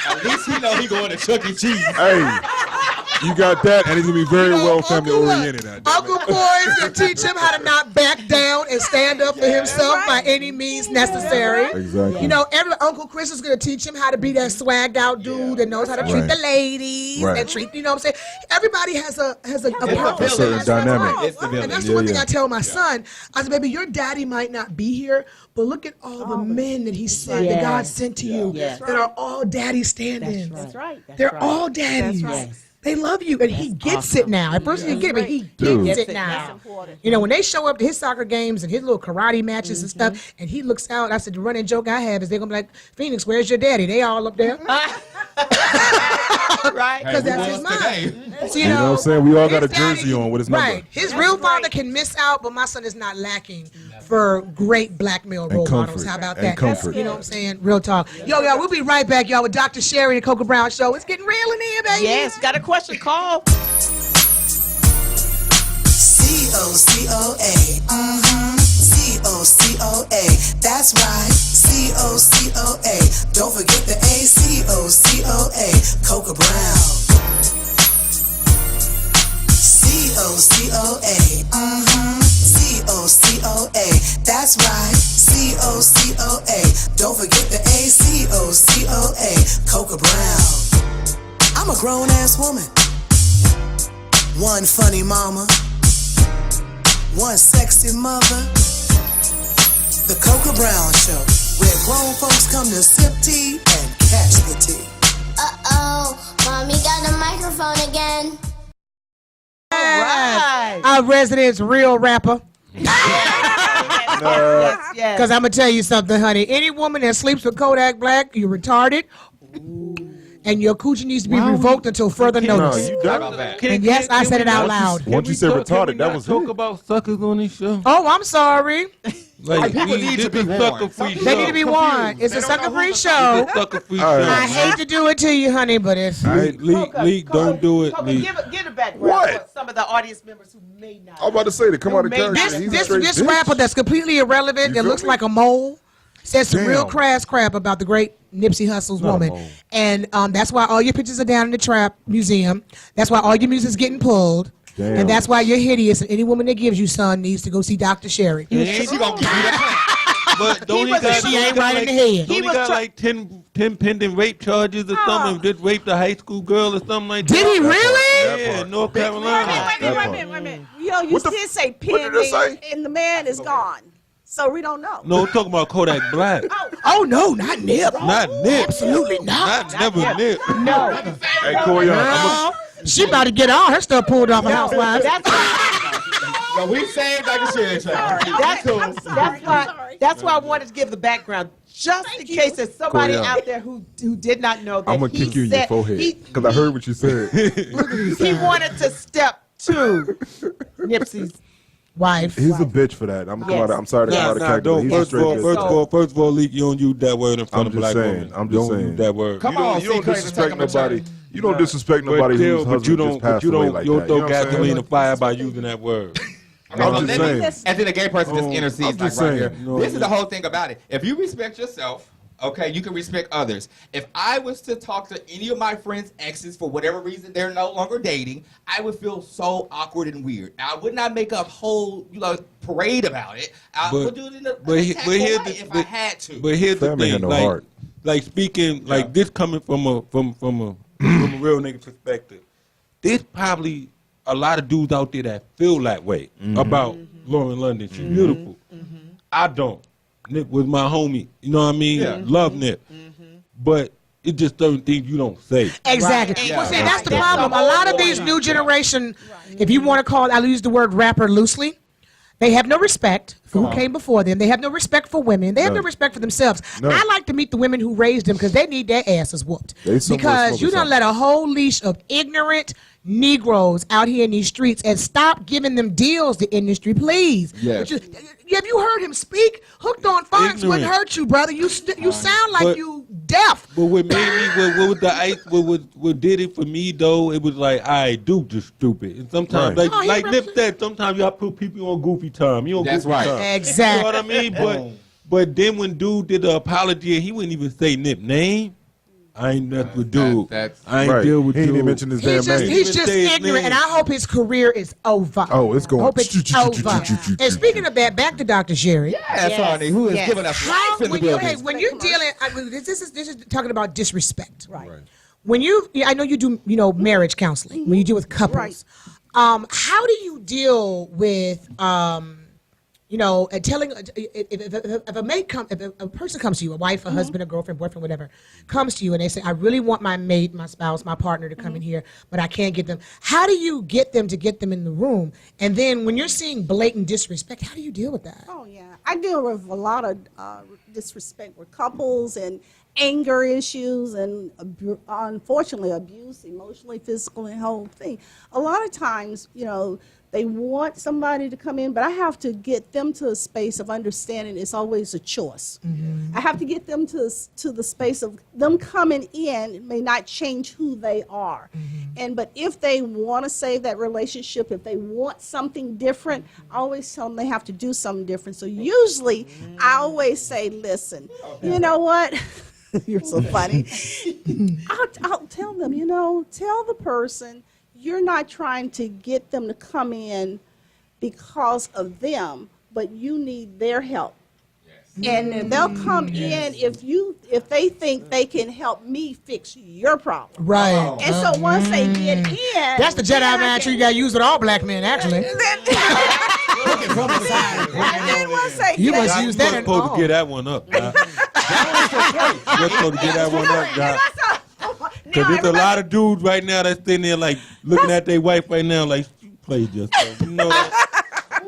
At least he know he going to Chuck E. Cheese. Hey, you got that, and he's gonna be very You know, well family Uncle- oriented. Uncle Boy is going to teach him how to not back down and stand up for himself by any means necessary. Exactly. You know, Uncle Chris is going to teach him how to be that swagged out dude that knows how to treat Right. the ladies Right. and treat, you know what I'm saying? Everybody has a purpose. a certain That's dynamic. right. It's the And that's village. the one Yeah, thing yeah. I tell my son. I said, baby, your daddy might not be here, but look at all the men that he said that God sent to you that are all daddy stand-ins. That's right. They're all daddies. That's right. They love you, and he gets it now. At first he didn't get it, but he Dude. gets it That's now. important. You know, when they show up to his soccer games and his little karate matches and stuff, and he looks out, I said, the running joke I have is they're going to be like, Phoenix, where's your daddy? They all up there. Right? Because that's his mom. So, You know what I'm saying? We all got a his daddy- jersey on with his number. Right. His real father can miss out, but my son is not lacking for great black male role models. comfort. How about And that? comfort. You know what I'm saying? Real talk. Yo, we'll be right back, y'all, with Dr. Sherry and the Coca Brown Show. It's getting real in here, baby. Yes, got a question? Call. C-O-C-O-A. C-O-C-O-A. That's right. C-O-C-O-A. Don't forget the A. C-O-C-O-A. Coca Brown. C-O-C-O-A. C-O-C-O-A. That's right. C-O-C-O-A. Don't forget the A. C-O-C-O-A. Coca Brown. I'm a grown-ass woman. One funny mama. One sexy mother. The Coca Brown Show, where grown folks come to sip tea and catch the tea. Uh-oh, Mommy got the microphone again. Right. Our resident's real rapper. Yes, yes. Because I'm going to tell you something, honey. Any woman that sleeps with Kodak Black, you're retarded. And your coochie needs to be revoked until further notice. you About that. And yes, I said it out loud. Once you said retarded, that was talk it. about suckers on this show. Oh, I'm sorry. Like people need to be warned. sucker-free They need to be warned. It's a sucker-free show. Sucker-free All right. show. I hate to do it to you, honey, but it's... Leak, don't do it, Coca, Leak. give a background What? for some of the audience members who may not. I'm about to say to come out of character. This, He's a this, straight this bitch. rapper that's completely irrelevant, You that feel looks me? like a mole, said some real Damn. crass crap about the great Nipsey Hussle's Not a woman. mole. And that's why all your pictures are down in the Trap Museum. That's why all your music's getting pulled. Damn. And that's why you're hideous. And any woman that gives you son needs to go see Dr. Sherry. She gonna give you that. But don't he got, she ain't right in the head. Don't he got like 10 pending rape charges or something? Just raped a high school girl or something like that? Did he really? Yeah, North Carolina. Wait a minute. You know, you What the did say what did it pending, say? and the man is gone. So we don't know. No, we're talking about Kodak Black. Oh, no, not Nip. Not Nip. Absolutely not. Not never Nip. No. Hey, Corey, Girl, she about to get all her stuff pulled off of Housewives. No, we saved Dr. Sherry. That's why I wanted to give the background, just in case there's somebody Corey, out there who did not know that I'm gonna he kick you in your said- forehead he- because I heard what you said. He wanted to step to Nipsey's Wife. He's a bitch for that. I'm sorry to come out of character. Don't. He's a straight bitch. First of all, Leak, you don't use that word in front I'm of just black saying. women. I'm You just don't saying. use that word. Come on, You don't see, disrespect Crazy, nobody. You don't disrespect nobody whose But husband you just don't. passed But you away don't. like You that. don't You know throw what I'm gasoline saying? to fire by using that word. I'm just saying. And then the gay person just I'm intercedes just like right here. saying. No, This is the whole thing about it. If you respect yourself, okay, you can respect others. If I was to talk to any of my friends' exes for whatever reason they're no longer dating, I would feel so awkward and weird. I would not make a whole parade about it. I would do it in a tactful way if I had to. But here's the Family had thing, no heart. like speaking, like this coming from a from a real nigga perspective. There's probably a lot of dudes out there that feel that way about Lauren London. She's beautiful. I don't. Nip was my homie. You know what I mean? Yeah. Love Nip. But it's just certain things you don't say. Exactly. Right. Well, see, Yeah. that's the Right. problem. A lot of these new generation, if you want to call it, I'll use the word rapper loosely, they have no respect for who came before them. They have no respect for women. They have no respect for themselves. No. I like to meet the women who raised them because they need their asses whooped. They somewhere Because smoking you done something. let a whole leash of ignorant Negroes out here in these streets, and stop giving them deals, the industry, please. Yes. Have you heard him speak? Hooked on phonics wouldn't Ignorant. hurt you, brother. You sound like But- you deaf. But what made me, what was the ice, what did it for me though? It was like, I Duke just stupid. And sometimes, Right. like Nip said, sometimes y'all put people on goofy time. You on That's goofy right. time. Exactly. You know what I mean? But then when dude did the apology, he wouldn't even say Nip name. I ain't nothing with dude. that's- I ain't Right. deal with He didn't dude. even mention his damn name. He's Even just say his ignorant, name. and I hope his career is over. Oh, it's going. I hope it's over. And speaking of that, back to Dr. Sherry. Yes, honey, who is giving us How, life in the when, you, building. hey, when you're dealing, this is talking about disrespect. Right. When I know you do, marriage counseling. When you deal with couples, how do you deal with, telling if a mate if a person comes to you, a wife, a husband, a girlfriend, boyfriend, whatever, comes to you and they say, I really want my mate, my spouse, my partner to come in here, but I can't get them. How do you get them in the room? And then when you're seeing blatant disrespect, how do you deal with that? Oh, yeah. I deal with a lot of disrespect with couples and anger issues and, unfortunately, abuse, emotionally, physically, and whole thing. A lot of times, they want somebody to come in, but I have to get them to a space of understanding it's always a choice. I have to get them to the space of them coming in may not change who they are. But if they want to save that relationship, if they want something different, I always tell them they have to do something different. So usually I always say, listen, you know what? You're so funny. I'll tell them, tell the person, you're not trying to get them to come in because of them, but you need their help. And they'll come in if they think they can help me fix your problem. Right. And so once they get in, That's the Jedi mantra you got to use with all black men, actually. You must use that in supposed all. to get that one up, guy. You're supposed to get that one up, guy. Because there's a lot of dudes right now that's sitting there like looking at their wife right now like, you played yourself. You know that?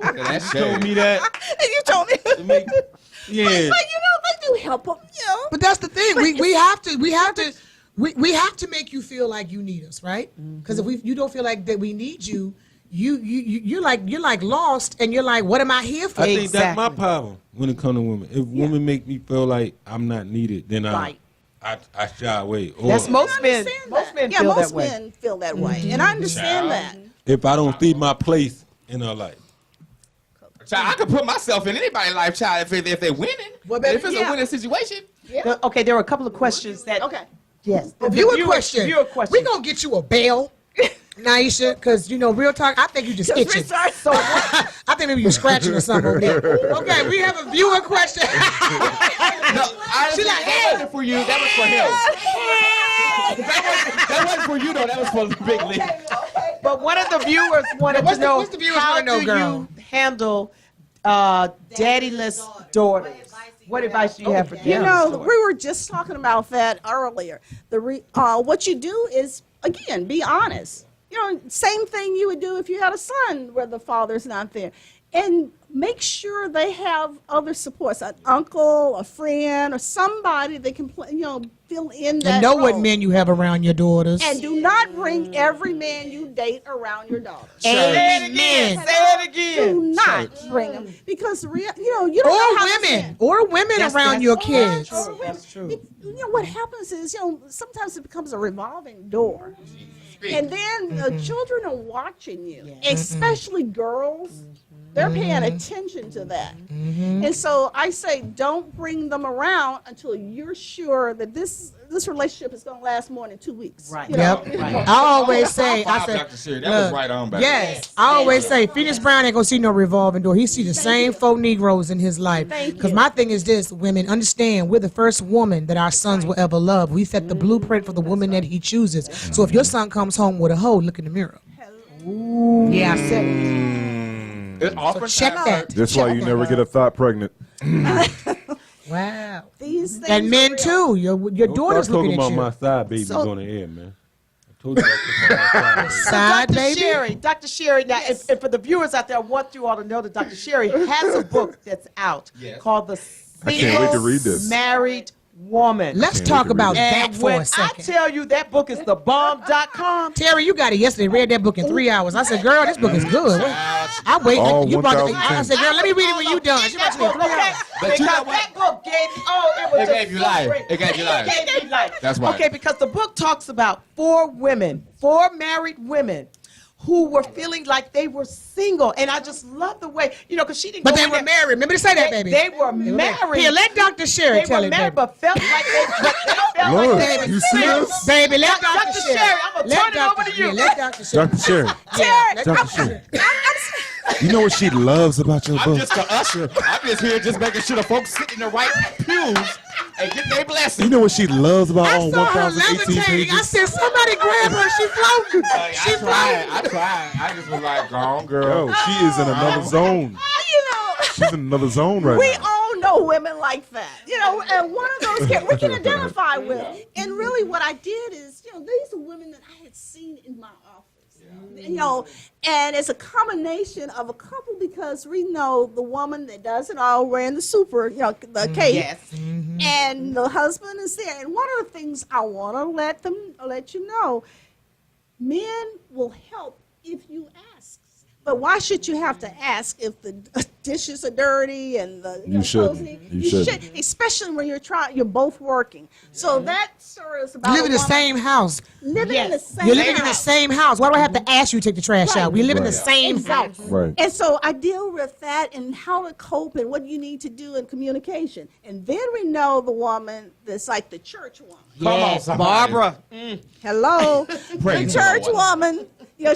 That You told me that. You told me. To make- yeah. But they do help them. But that's the thing. We have to make you feel like you need us, right? Because if you don't feel like that we need you, you're like lost, and you're like, what am I here for? I think that's my problem when it comes to women. If women make me feel like I'm not needed, then I shy away. Or That's most men. Most men feel that way. Most men feel that way, and I understand that. if I don't see my place in her life. Child, I could put myself in anybody's life, child, if they're winning. Well, baby, if it's a winning situation. Okay, there were a couple of questions that. Okay. Yes. Viewer question. Viewer question. We gonna get you a bail. Naisha, because, real talk, I think you just itching. I think maybe you're scratching or something over there. Okay, we have a viewer question. No, honestly, that wasn't for you. That was for him. That wasn't for you, though. That was for the big league. But one of the viewers wanted to know, what's the viewers how wanna know, do girl? you handle daddyless daughters? What advice do you have for them? You know, we were just talking about that earlier. What you do is, again, be honest. Same thing you would do if you had a son where the father's not there. And make sure they have other supports, an uncle, a friend, or somebody that can, fill in that And know role. what men you have around your daughters. And do not bring every man you date around your daughters. Say it again. Say it again. Do not bring them because you don't know how Or women around your kids. That's true. What happens is sometimes it becomes a revolving door. And then the children are watching you, especially girls. They're paying attention to that. And so I say don't bring them around until you're sure that this relationship is going to last more than 2 weeks. Right. Yep. I always say, Dr. Sherry, that was right on back. Yes. I always say, Phoenix Brown ain't going to see no revolving door. He see the same 4 Negroes in his life. Because my thing is this, women, understand, we're the first woman that our sons will ever love. We set the blueprint for the woman that he chooses. So if your son comes home with a hoe, look in the mirror. Ooh. Yeah, I said it. So check that. That's why you never get a thought pregnant. Wow. These things And men too. Your daughter's looking about at you. my side babies on the air, man. I told you about my side baby. Side Dr. Sherry, now, and for the viewers out there, I want you all to know that Dr. Sherry has a book that's out called The I can't wait to read Single this. Married Woman. Let's talk about that And for when a second. I tell you that book is thebomb.com. Terry, you got it yesterday. Read that book in 3 hours. I said, girl, this book is good. I wait. All You brought it. 1,010. I said, girl, let me read it when you done. She brought it in 3 hours. Because that book gave It gave you life. It gave you life. It gave me life. That's right. Okay, because the book talks about 4 married women who were feeling like they were single. And I just love the way, because she didn't But go they in were there. married. Remember to say that, baby. They were married. Here, let Dr. Sherry They tell were it, married, baby. but felt like they Look, were you see this? Baby, let Dr. Dr. Sherry, I'm going to turn it over to you. Yeah, let Dr. Sherry. Dr. Sherry. Yeah, Dr. Sherry. You know what she loves about your I'm book? just an usher. I'm just here just making sure the folks sit in the right pews and get their blessing. You know what she loves about I all saw her 1,018 levitating. I pages? said, somebody grab her. She floating. She floating. I tried. I just was like, go on, girl. Yo, she is in another zone. She's in another zone right we now. all know women like that, and one of those we can identify with. And really what I did is, these are women that I had seen in my office. And it's a combination of a couple because we know the woman that does it all wearing the super, the cape. Yes. And the husband is there. And one of the things I want to let you know, men will help if you ask. But why should you have to ask if the dishes are dirty and the You shouldn't. clothes You shouldn't. especially when you're both working. So that story is about You live in the a woman same house. living in the same You're living in the house. same house. Why do I have to ask you to take the trash out? We live in the Right. same house. Right. And so I deal with that and how to cope and what you need to do in communication. And then we know the woman that's like the church woman. Yes, Barbara. Hello, Praise the the church Lord. woman.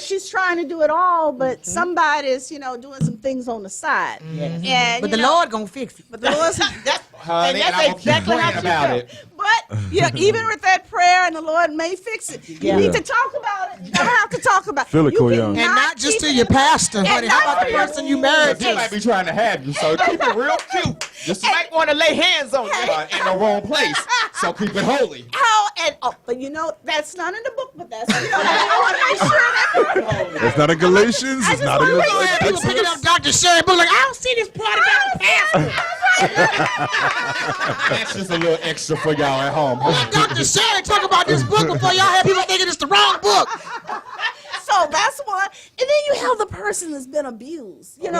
She's trying to do it all, but somebody's, doing some things on the side. And But the Lord gonna fix it. but the Lord's, Honey, that's and I'm going to keep exactly how praying she about felt. it. but even with that prayer, and the Lord may fix it. You Yeah. need to talk about it. You don't have to talk about it. Feel it, You Koyan. cannot And not just keep to it your in- pastor, and honey. not How about to the your- person you married He might to? be trying to have you, so keep it real cute. Just You might want to lay hands on you. in the wrong place, so keep it holy. But that's not in the book, but that's, I want to make sure that. It's not in Galatians. It's not in People picking up Dr. Sherry, but like, I don't see this part about the pastor. That's just a little extra for y'all at home. Let Dr. Sherry talk about this book before y'all have people thinking it's the wrong book. So that's one. And then you have the person that's been abused, and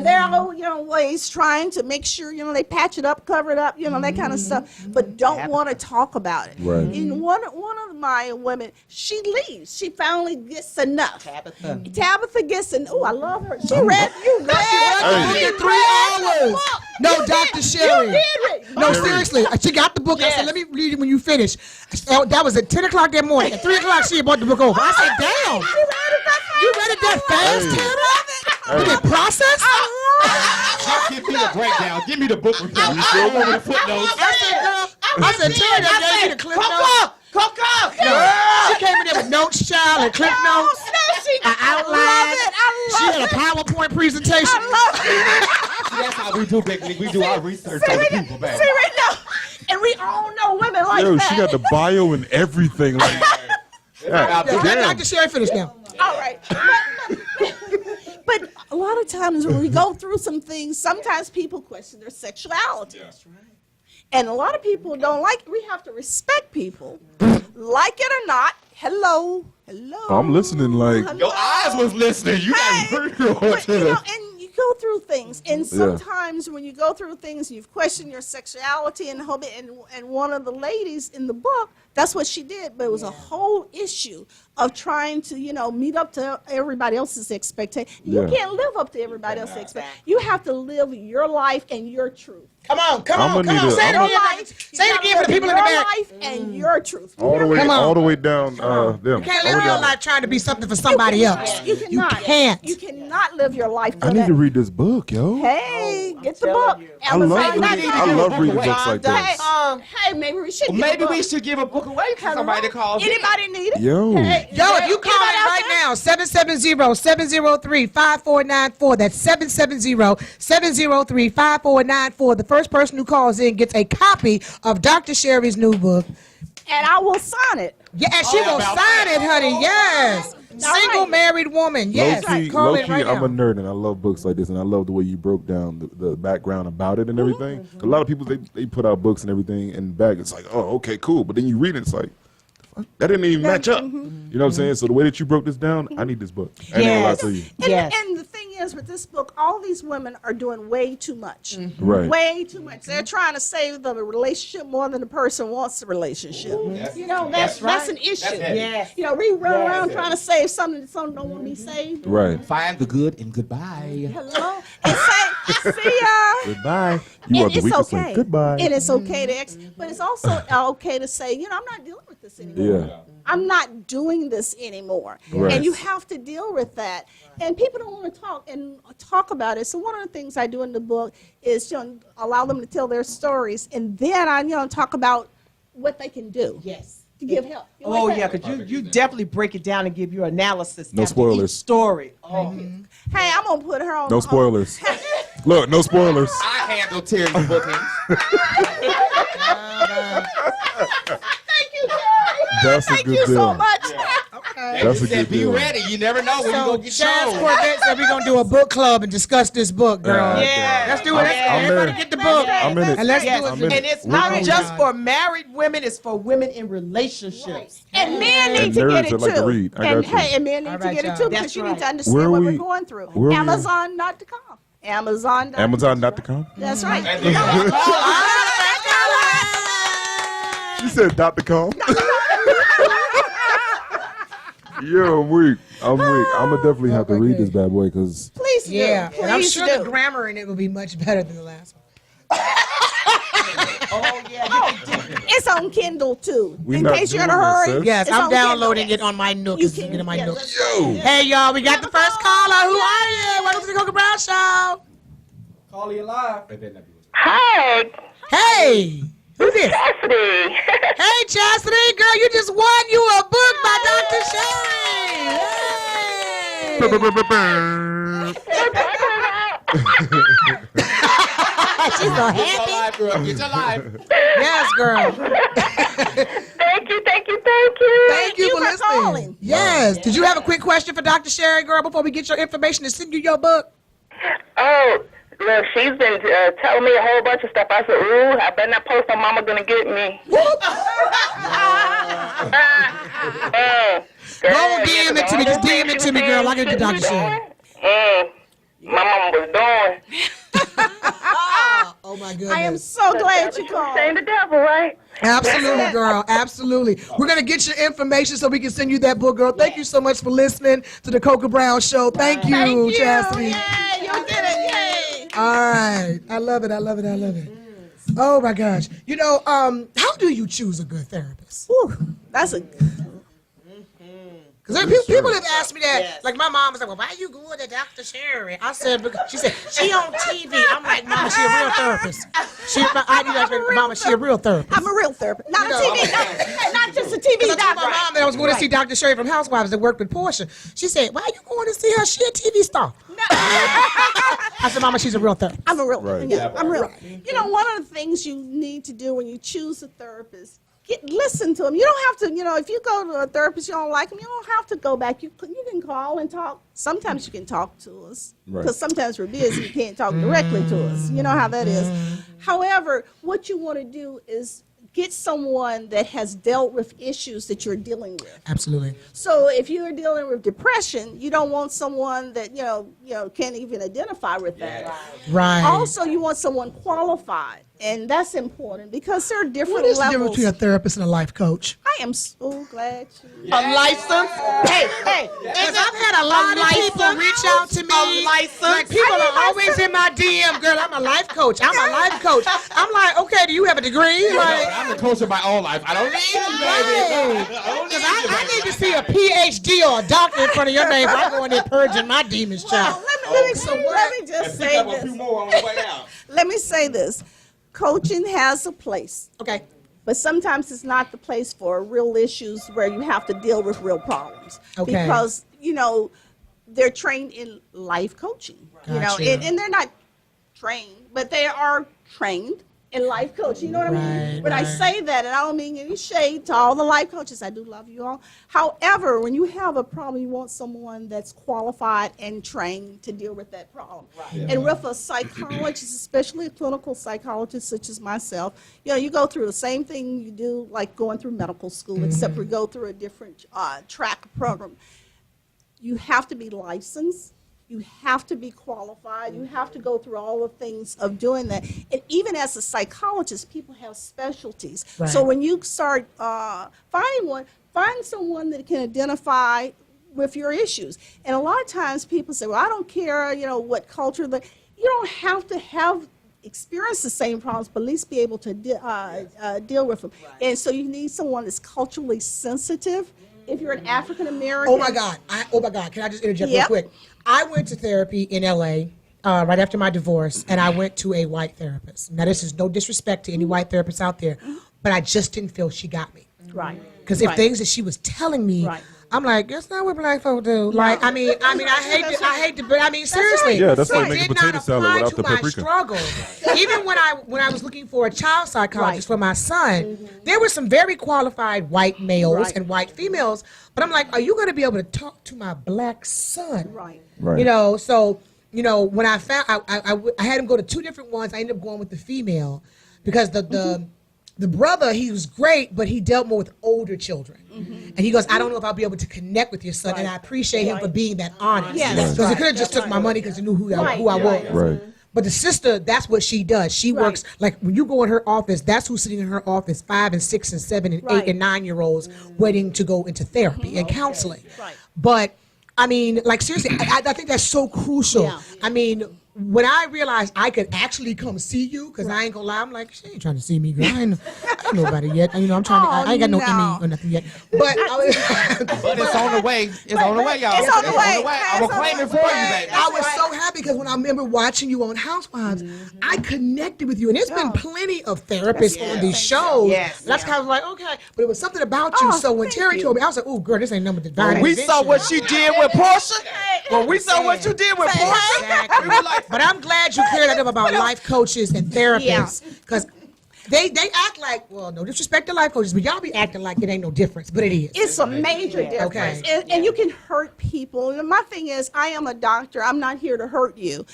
they're all, ways trying to make sure, they patch it up, cover it up, that kind of stuff, but don't want to talk about it. Right. And one of my women, she leaves. She finally gets enough. Tabitha gets I love her. She read, you read. Hey. She 3 read the hours. book. No, Dr. Sherry. You did it. No, seriously. She got the book. I said, let me read it when you finish. That was at 10 o'clock that morning. At 3 o'clock, she had brought the book over. I said, damn. You read it that fast, Tanner? You did process? Just give me the breakdown. Give me the book report. You still over the footnotes. I said, Terry, that gave me the clip notes. Coco! She came in there with notes, child, and clip notes. An outline. She had a PowerPoint presentation. That's how we do, Big League. We do our research on the people, back. See right now, and we all know women like Yo, that. she got the bio and everything. Like, Let Dr. Sherry finish now. All right. But a lot of times when we go through some things, sometimes people question their sexuality. That's right. And a lot of people don't like it. We have to respect people. Like it or not, hello. I'm listening like. Hello. Your eyes was listening. You got But, you know, and you go through things, and sometimes when you go through things, you've questioned your sexuality and one of the ladies in the book, that's what she did. But it was a whole issue of trying to, meet up to everybody else's expectation. You can't live up to everybody else's expectation. You have to live your life and your truth. Come on. Say it again. Say it again for the people in the your back. life and your truth. All the way down. Them. You can't live your life trying to be something for somebody else. You cannot. can't. You cannot live your life for I need that. to read this book, yo. Hey, get the book. I love reading books like this. Hey, maybe we should. Maybe we should give a book away to somebody that calls. Anybody need it? Yo. Hey, Yo, if you call in right now, 770-703-5494. That's 770-703-5494. The first person who calls in gets a copy of Dr. Sherry's new book. And I will sign it. Yeah, and she will sign it, honey. Yes. Single married woman. Yes. Call in right I'm now. a nerd and I love books like this, and I love the way you broke down the background about it and everything. A lot of people they put out books and everything, and back it's like, oh, okay, cool, but then you read it, it's like, that didn't even match up. You know what I'm saying? So the way that you broke this down, I need this book. I ain't gonna lie to you. And the thing is, with this book, all these women are doing way too much. Right. Way too much. They're trying to save the relationship more than the person wants the relationship. That's an issue. We run around trying to save something that some don't want to be saved. Right. Find the good and goodbye. Hello. And say, see ya. Goodbye. You are the weakest link. Goodbye. And it's okay to but it's also okay to say, I'm not dealing with this anymore. Yeah. I'm not doing this anymore. Right. And you have to deal with that. And people don't want to talk about it. So one of the things I do in the book is allow them to tell their stories, and then I talk about what they can do. Yes. To give help. Oh, yeah, because you definitely break it down and give your analysis. No after spoilers. each story. Hey, I'm going to put her on. No spoilers. Look, no spoilers. I handle Terry's bookings. Thank you, Terry. That's a Thank good you so deal. much. That's a good Be deal. ready. You never know when you're So going to get Chaz shown. Corvette said we're going to do a book club and discuss this book, girl. Yeah. Let's do it. I'm Everybody in. get the book. I'm in it. And let's Yes, do it. I'm in and it. it's We're not going. just for married women, it's for women in relationships. And men need And to get nerds it that like to too. read. I And got you. hey, and men need All to right, get it y'all. too, because That's you right. need to understand Where what we- we're going through. where we- Amazon.com. Amazon.com. Amazon.com. That's right. She said .com. Yo, I'm weak. I'm gonna definitely have to read this bad boy because Please do. Yeah. And I'm Please sure do. the grammar in it will be much better than the last one. It's on Kindle too. We in not case you're in a doing this, hurry. sis. Yes, it's I'm on downloading Kindle. it on my Nook. You It's can- in my yeah, Nook. let's- Yo. Hey, y'all, we got the first caller. Who are you? Welcome to the Coca Brown Show. Call you live. Hi, Hey. Who's this? Cassidy. Hey, Chastity, girl, you just won you a book by Dr. Sherry. Hey. She's so Get your happy. life, girl. Get your life. Yes, girl. Thank you. Thank you for for listening. calling. Yes. Did you have a quick question for Dr. Sherry, girl, before we get your information to send you your book? Oh, look, she's been telling me a whole bunch of stuff. I said, ooh, I better not post on Mama Gonna Get Me. Go DM it to me. Just DM it to me, girl. I can do Dr. Sherry. My mama was doing. Oh, my goodness. I am so glad you called. Saying the devil, right? Absolutely, girl. Absolutely. We're going to get your information so we can send you that book, girl. Thank you so much for listening to the Coca Brown Show. Thank you, Chastity. Yay, you did it. Yay. All right. I love it. I love it. I love it. Oh my gosh. You know, how do you choose a good therapist? Whew, that's a Because people have asked me that. Like my mom was like, "Well, why are you going to Dr. Sherry?" I said, because she said she on TV. I'm like, "Mama, she a real therapist. Mama, she a real therapist." I'm a real therapist, not a TV, not just a TV I told my doctor. mom that I was going to see Dr. Sherry from Housewives that worked with Portia. She said, "Why are you going to see her? She a TV star." I said, "Mama, she's a real therapist." I'm a real, Right. yeah, I'm real. You know, one of the things you need to do when you choose a therapist, listen to him. You don't have to, if you go to a therapist, you don't like him, you don't have to go back. You can call and talk. Sometimes you can talk to us because sometimes we're busy. You can't talk directly to us. You know how that is. However, what you want to do is get someone that has dealt with issues that you're dealing with. Absolutely. So if you're dealing with depression, you don't want someone that can't even identify with that. Right. Also, you want someone qualified, and that's important because there are different What is the levels. difference between a therapist and a life coach? I am so glad you. A license? Hey, Because I've had a lot of people reach out to me. Like people are always in my DM, girl, I'm a life coach. I'm a life coach. I'm like, okay, do you have a degree? Like, I'm the coach of my own life. I don't need you, baby. because I need to see a Ph.D. or a doctor in front of your name if I go in there purging my demons, child. Let me just say Pick up a few this. more on the way out. Let me say this. Coaching has a place. Okay. But sometimes it's not the place for real issues where you have to deal with real problems. Okay. Because, they're trained in life coaching. Gotcha. And they're not trained, but they are trained in life coaching. You know what I mean? When I say that, and I don't mean any shade to all the life coaches, I do love you all. However, when you have a problem, you want someone that's qualified and trained to deal with that problem. Right. And with a psychologist, especially a clinical psychologist such as myself, you go through the same thing you do like going through medical school, except we go through a different track program. You have to be licensed. You have to be qualified. You have to go through all the things of doing that. And even as a psychologist, people have specialties. Right. So when you start finding one, find someone that can identify with your issues. And a lot of times people say, well, I don't care, what culture. You don't have to have experience the same problems, but at least be able to deal with them. Right. And so you need someone that's culturally sensitive. If you're an African American. Oh my God. Can I just interject real quick? I went to therapy in LA right after my divorce, and I went to a white therapist. Now, this is no disrespect to any white therapists out there, but I just didn't feel she got me. Right. Because if things that she was telling me, I'm like, that's not what black folk do. Like, I mean, I hate to, but I mean, seriously. Yeah, that's like it making did potato not salad apply without to the my paprika. struggle. Even when I was looking for a child psychologist for my son, there were some very qualified white males and white females. But I'm like, are you going to be able to talk to my black son? Right. So when I found, I had him go to two different ones. I ended up going with the female because the brother, he was great, but he dealt more with older children. And he goes, I don't know if I'll be able to connect with your son. And I appreciate him for being that honest. Because he could have just took my money because he knew who I was. Right. But the sister, that's what she does. She works, like when you go in her office, that's who's sitting in her office, 5 and 6 and 7 and 8 and 9-year-olds waiting to go into therapy and counseling. Right. But, I mean, like seriously, I think that's so crucial. Yeah. I mean, when I realized I could actually come see you, because I ain't gonna lie, I'm like, she ain't trying to see me, girl. I ain't nobody yet. I'm trying to, I ain't got no Emmy or nothing yet. But, But it's on the way. It's on the way, y'all. It's on the way. I'm gonna claim it for you, baby. I was so happy because when I remember watching you on Housewives, I connected with you. And there's been plenty of therapists on these shows. Yes. And that's kind of like, okay. But it was something about you. So when Terry told me, I was like, oh, girl, this ain't number divine. We saw what she did with Portia. When we saw what you did with Portia, Exactly. we were like, But I'm glad you cleared that up about life coaches and therapists. Because they act like, well, no disrespect to life coaches, but y'all be acting like it ain't no difference. But it is. It's a major difference. Okay. And you can hurt people. And my thing is, I am a doctor. I'm not here to hurt you.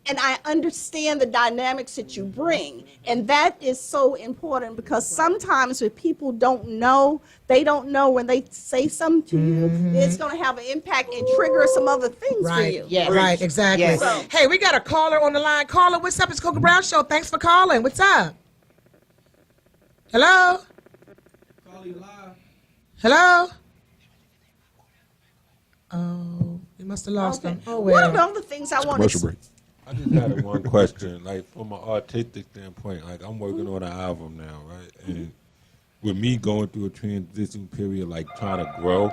And I understand the dynamics that you bring. And that is so important because sometimes when people don't know, they don't know when they say something to you, it's going to have an impact and trigger some other things for you. Yes. Right, exactly. Yes. Hey, we got a caller on the line. Caller, what's up? It's Coca Brown Show. Thanks for calling. What's up? Hello? Hello? Oh, you must have lost them. Oh, well. One of the other things I want Commercial to break. I just had one question. Like from an artistic standpoint, like I'm working on an album now, right? And with me going through a transition period, like trying to grow,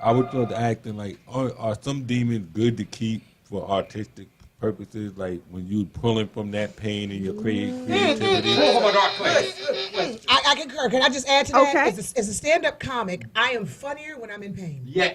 I was just asking, like, are some demons good to keep for artistic purposes? Like when you pulling from that pain in your creativity. I concur. Can I just add to that? Okay. As a stand-up comic, I am funnier when I'm in pain. Yeah.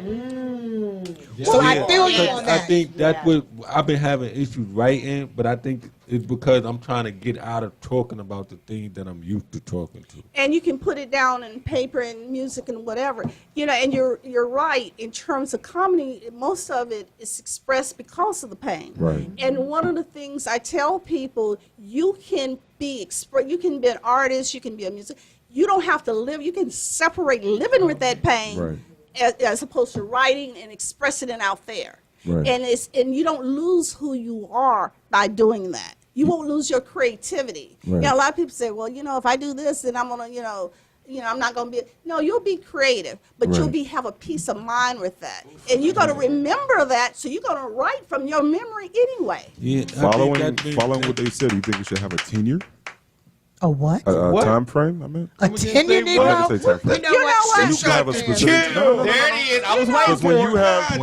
So I feel you on I that. think that's what I've been having issues writing, but I think it's because I'm trying to get out of talking about the things that I'm used to talking to. And you can put it down in paper and music and whatever, you know. And you're right in terms of comedy. Most of it is expressed because of the pain. Right. And one of the things I tell people, you can be you can be an artist, you can be a musician. You don't have to live. You can separate living with that pain, Right. as opposed to writing and expressing it out there. Right. And you don't lose who you are by doing that. You won't lose your creativity. Right. You know, a lot of people say, well, you know, if I do this, then I'm gonna, you know, I'm not gonna be. No, you'll be creative, but Right. you'll have a peace of mind with that, and you're gonna remember that. So you're gonna write from your memory anyway. Yeah, Following what they said, you think you should have a tenure? A what? A time frame, I mean? A tenure, I had to say time You frame. know You know what? You can have a specific. No. There it is. I was waiting Because for it.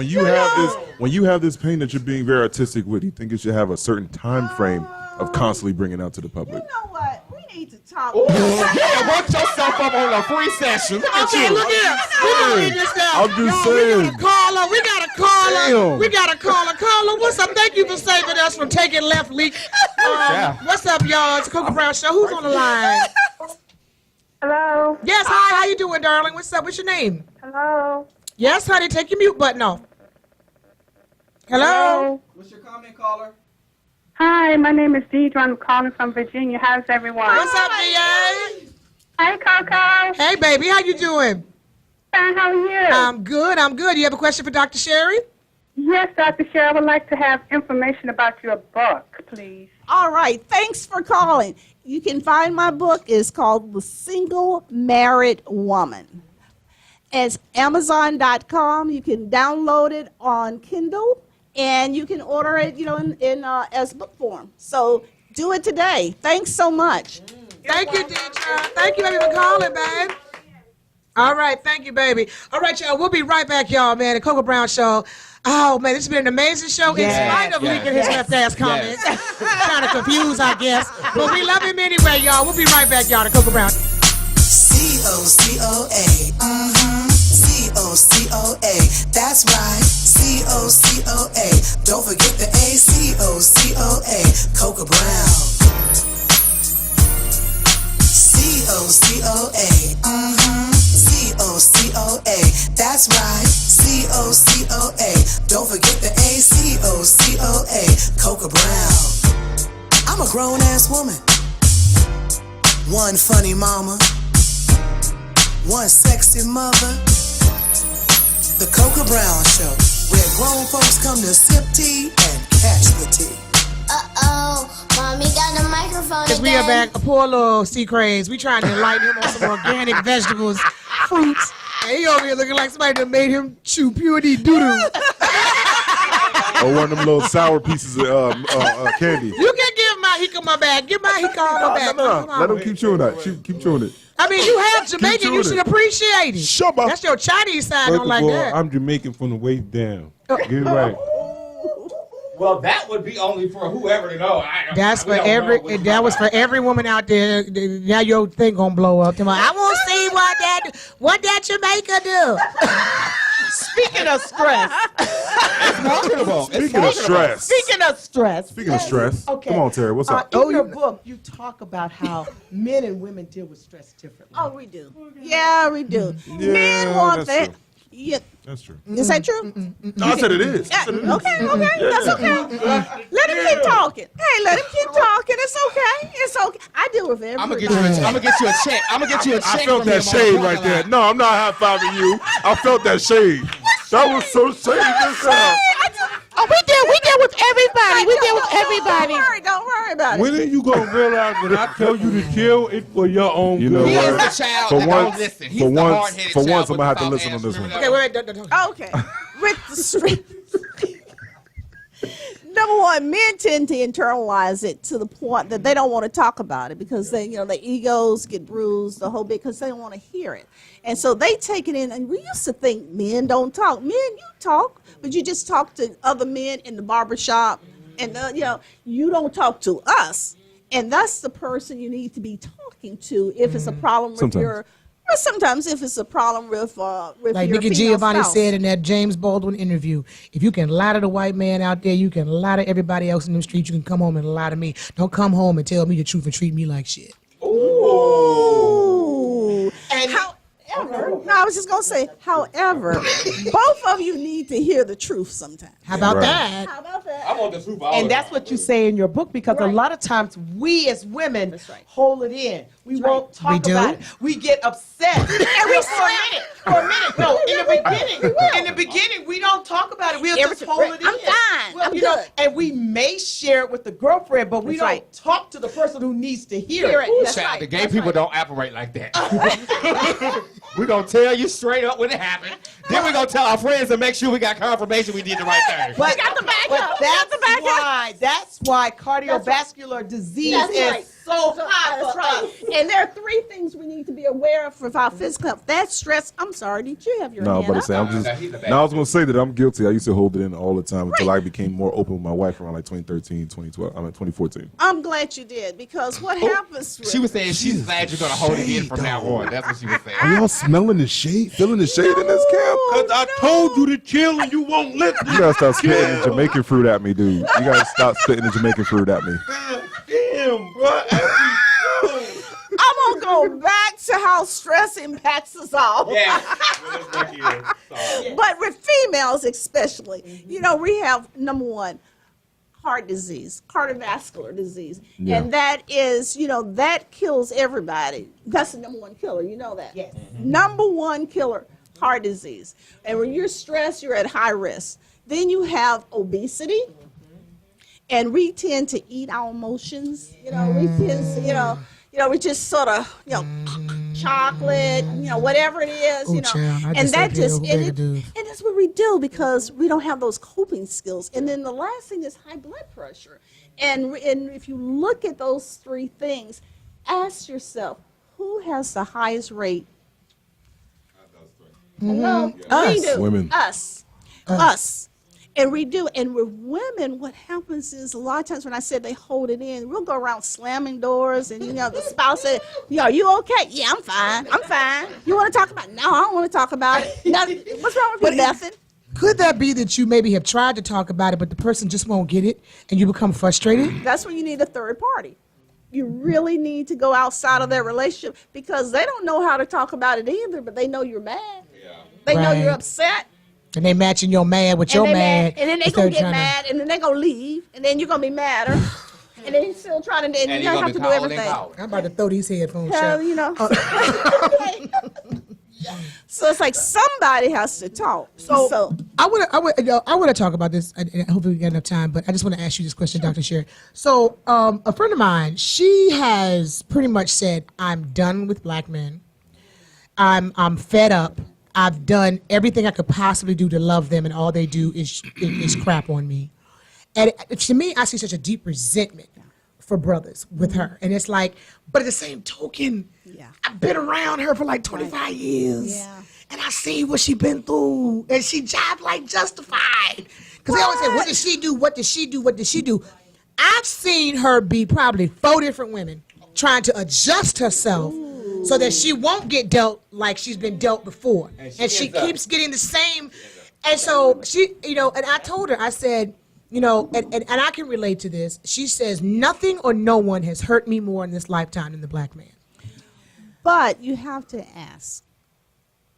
when you have this pain that you're being very artistic with, you think it should have a certain time frame of constantly bringing out to the You public. know what? We need to talk. Yeah, work yourself up on a free session. Look at Okay, you. look here. We gonna read this down. I'm just Yo, saying. We got a caller. Damn. We got a caller. Caller, what's up? Thank you for saving us from taking left leak. What's up, y'all? It's the Coca Brown Show. Who's on the line? Hello. Yes, hi. How you doing, darling? What's up? What's your name? Hello. Yes, honey. Take your mute button off. Hello. What's your comment, caller? Hi, my name is Deidre. I'm calling from Virginia. How's everyone? What's up, DA? Hi, Coco. Hey, baby. How you doing? Fine, how are you? I'm good. I'm good. You have a question for Dr. Sherry? Yes, Dr. Sherry, I would like to have information about your book, please. All right. Thanks for calling. You can find my book. It's called The Single Married Woman. It's Amazon.com. You can download it on Kindle, and you can order it, in as book form. So do it today. Thanks so much. Thank you, Deidre. Thank you, baby, for calling, babe. All right, thank you, baby. All right, y'all, we'll be right back, y'all, man. The Coco Brown Show. Oh, man, this has been an amazing show in spite of leaking his left-ass comments. Kind of confused, I guess. But we love him anyway, y'all. We'll be right back, y'all. The Coco Brown. C-O-C-O-A. C-O-C-O-A. That's right. C-O-C-O-A. Don't forget the A. C-O-C-O-A. Coco Brown. C-O-C-O-A. C-O-C-O-A. That's right. C-O-C-O-A. Don't forget the A. C-O-C-O-A. Coco Brown. I'm a grown-ass woman. One funny mama. One sexy mother. The Coco Brown Show, where grown folks come to sip tea and catch the tea. Uh-oh, Mommy got the microphone Because we are back, a poor little sea craze. We trying to enlighten him on some organic vegetables, fruits. And he over here looking like somebody that made him chew purity doo-doo. Or one of them little sour pieces of candy. You can give my hika my bag. Give my hika on my back. No. Come on. Let him keep chewing that. Keep chewing it. I mean, you have Jamaican. chewing You should it. appreciate it. Shabba. That's your Chinese side. First Don't of like all, that. I'm Jamaican from the waist down. Get it right. Well, that would be only for whoever to know. That's for every. That was for every woman out there. Now your thing gonna blow up. Tomorrow. I want to see what that Jamaica do. Speaking of stress. It's marketable. Speaking of stress. Speaking of stress. Speaking of stress. Okay. Come on, Terry. What's up? In your book, you talk about how men and women deal with stress differently. Oh, we do. Yeah, we do. Yeah, Men want that's that. true. Yeah. That's true. Is that true? No, I said it is. Yeah, okay, that's okay. Let him keep talking. Hey, let him keep talking. It's okay. It's okay. I deal with everything. I'm gonna get you a check. I'm gonna get you a check. I felt that shade right there. No, I'm not high-fiving you. I felt that shade. That was so shady just now. Oh, we deal with everybody. We deal with everybody. Don't worry about it. When are you gonna realize when I tell you to chill, it's for your own You good? know He is what? the child For that once- don't listen. He's for the once- hard-headed for child once, I'm with gonna have to the listen on this foul one. ass. Okay, wait. Okay. With the stress. The number one, men tend to internalize it to the point that they don't want to talk about it because they, their egos get bruised the whole bit because they don't want to hear it. And so they take it in. And we used to think men don't talk. Men, you talk, but you just talk to other men in the barbershop. And, you don't talk to us. And that's the person you need to be talking to if it's a problem with your. Or sometimes if it's a problem with like your Nikki female Giovanni spouse. said in that James Baldwin interview, if you can lie to the white man out there, you can lie to everybody else in the street. You can come home and lie to me. Don't come home and tell me the truth and treat me like shit. Ooh. And however, I was just gonna say, however, both of you need to hear the truth sometimes. How about that? How about that? I want the truth. And that's what you say in your book because a lot of times we as women hold it in. We won't talk about it. We get upset. And we for a minute. No, in the beginning, we don't talk about it. We'll just hold it in. I'm fine. Well, I'm good. And we may share it with the girlfriend, but we don't talk to the person who needs to hear it. That's right. The gay people don't operate like that. We're going to tell you straight up when it happened. Then we're going to tell our friends to make sure we got confirmation we did the right thing. But, got the back but up. that's why cardiovascular disease is so high for us. And there are three things we need to be aware of for our physical health. That's stress. I'm sorry, did you have your No, hand but I up? say I was gonna say that I'm guilty. I used to hold it in all the time until I became more open with my wife around like 2013, 2012. 2014. I'm glad you did because what happens? She was saying she's glad you're going to hold it in from now on. That's what she was saying. Are y'all smelling the shade? Feeling the shade in this camp? Because I told you to chill and you won't listen. You gotta stop spitting the Jamaican fruit at me, dude. You gotta stop spitting the Jamaican fruit at me. Damn, bro. I'm gonna go back to how stress impacts us all. Yeah. But with females especially, we have number one, heart disease, cardiovascular disease. Yeah. And that is, that kills everybody. That's the number one killer, you know that. Yes. Number one killer, heart disease. And when you're stressed, you're at high risk. Then you have obesity. And we tend to eat our emotions. We tend to, we just sort of, chocolate, whatever it is, child, I and just that ate just, a bag of and that's what we do because we don't have those coping skills. And then the last thing is high blood pressure. And if you look at those three things, ask yourself, who has the highest rate? Hello? Us. We do. Women. Us. And we do. And with women, what happens is a lot of times when I said they hold it in, we'll go around slamming doors and, the spouse said, are you okay? Yeah, I'm fine. I'm fine. You want to talk about it? No, I don't want to talk about it. Nothing. What's wrong with you? Nothing. Could that be that you maybe have tried to talk about it, but the person just won't get it and you become frustrated? That's when you need a third party. You really need to go outside of their relationship because they don't know how to talk about it either, but they know you're mad. Yeah. They know you're upset. And they matching your mad with your mad. And then they're going to get mad, and then they're going to leave, and then you're going to be madder. And then you're still trying to, and you have to do everything. I'm about to throw these headphones Hell, out. So it's like somebody has to talk. So I want to talk about this. And hopefully we got enough time, but I just want to ask you this question, Dr. Sherry. So a friend of mine, she has pretty much said, "I'm done with black men. I'm fed up. I've done everything I could possibly do to love them, and all they do is crap on me." And to me, I see such a deep resentment for brothers with her. And it's like, but at the same token, I've been around her for like 25 years. Yeah. And I see what she been through. And she jive like justified. Because they always say, what did she do? What did she do? What did she do? I've seen her be probably 4 different women trying to adjust herself so that she won't get dealt like she's been dealt before. And she keeps getting the same. And so she, and I told her, I said, and I can relate to this. She says, nothing or no one has hurt me more in this lifetime than the black man. But you have to ask,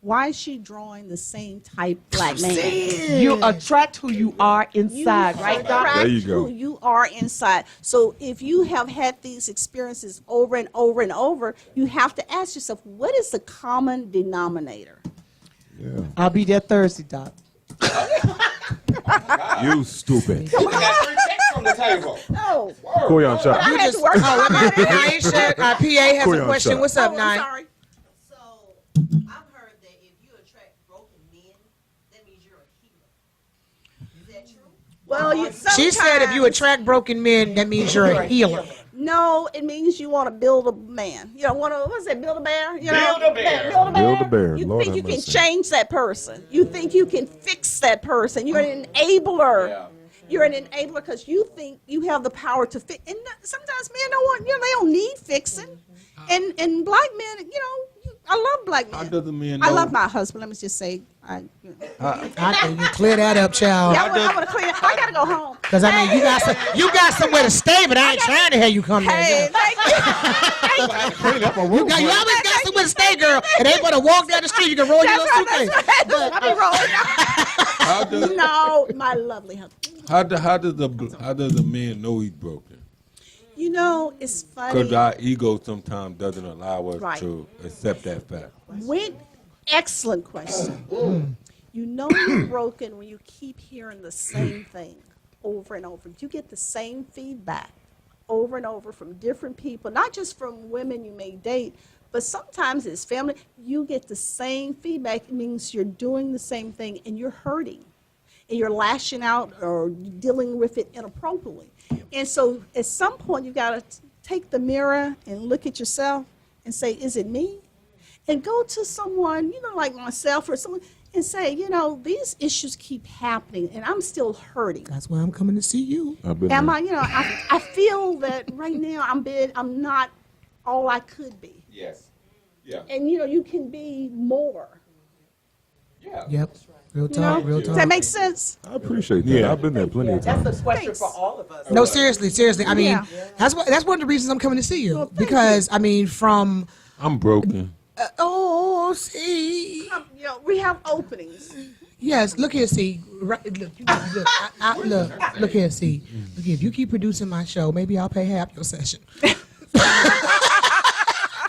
why is she drawing the same type black man? You attract who you are inside, right, Doc? There you go. Who you are inside. So if you have had these experiences over and over and over, you have to ask yourself, what is the common denominator? Yeah. I'll be there Thursday, Doc. You stupid. We got 3 checks from the table. Oh, Koyan, shut I up. had to work on it. Aisha, our PA has a Koyan, question. shut What's up, I'm Nye? sorry. So, I've heard that if you attract broken men, that means you're a healer. Is that true? Well, She said if you attract broken men, that means you're a healer. No, it means you want to build a man. You know, what's that? Build a bear. You know, Build a bear. Build a bear. Build a bear. You Lord think you have can mercy. change that person. You think you can fix that person. You're an enabler. Yeah. You're an enabler because you think you have the power to fix. And sometimes men don't want. You know, they don't need fixing. And black men, you know, I love black men. How does a man I know? love my husband. Let me just say, I think you clear that up, child. Yeah, I want to clear. I gotta go home. Because I mean, you got somewhere to stay, but I ain't trying to have you come Hey, there. thank you. You always got somewhere to stay, girl. And they want to walk down the street. You can roll your little suitcase. I'll be rolling. How does No, my lovely husband. how does a man know he's broken? You know, it's funny. Because our ego sometimes doesn't allow us Right. to accept that fact. Excellent question. You know you're broken when you keep hearing the same thing over and over. You get the same feedback over and over from different people, not just from women you may date, but sometimes it's family. You get the same feedback. It means you're doing the same thing and you're hurting and you're lashing out or dealing with it inappropriately. And so at some point, you've got to take the mirror and look at yourself and say, is it me? And go to someone, you know, like myself or someone, and say, you know, these issues keep happening and I'm still hurting. That's why I'm coming to see you. Am I, you know, I feel that right now I'm not all I could be. Yes. Yeah. And, you know, you can be more. Yeah. Yep. Real You know? talk, real Does talk. that make sense? I appreciate that. Yeah. I've been there plenty of times. That's a question Thanks. for all of us. No, seriously. I mean, Yeah. that's one of the reasons I'm coming to see you. Well, thank Because, I mean, from, I'm broken. see. You know, we have openings. Yes, look here, see. Right, look here, see. Look here, if you keep producing my show, maybe I'll pay half your session.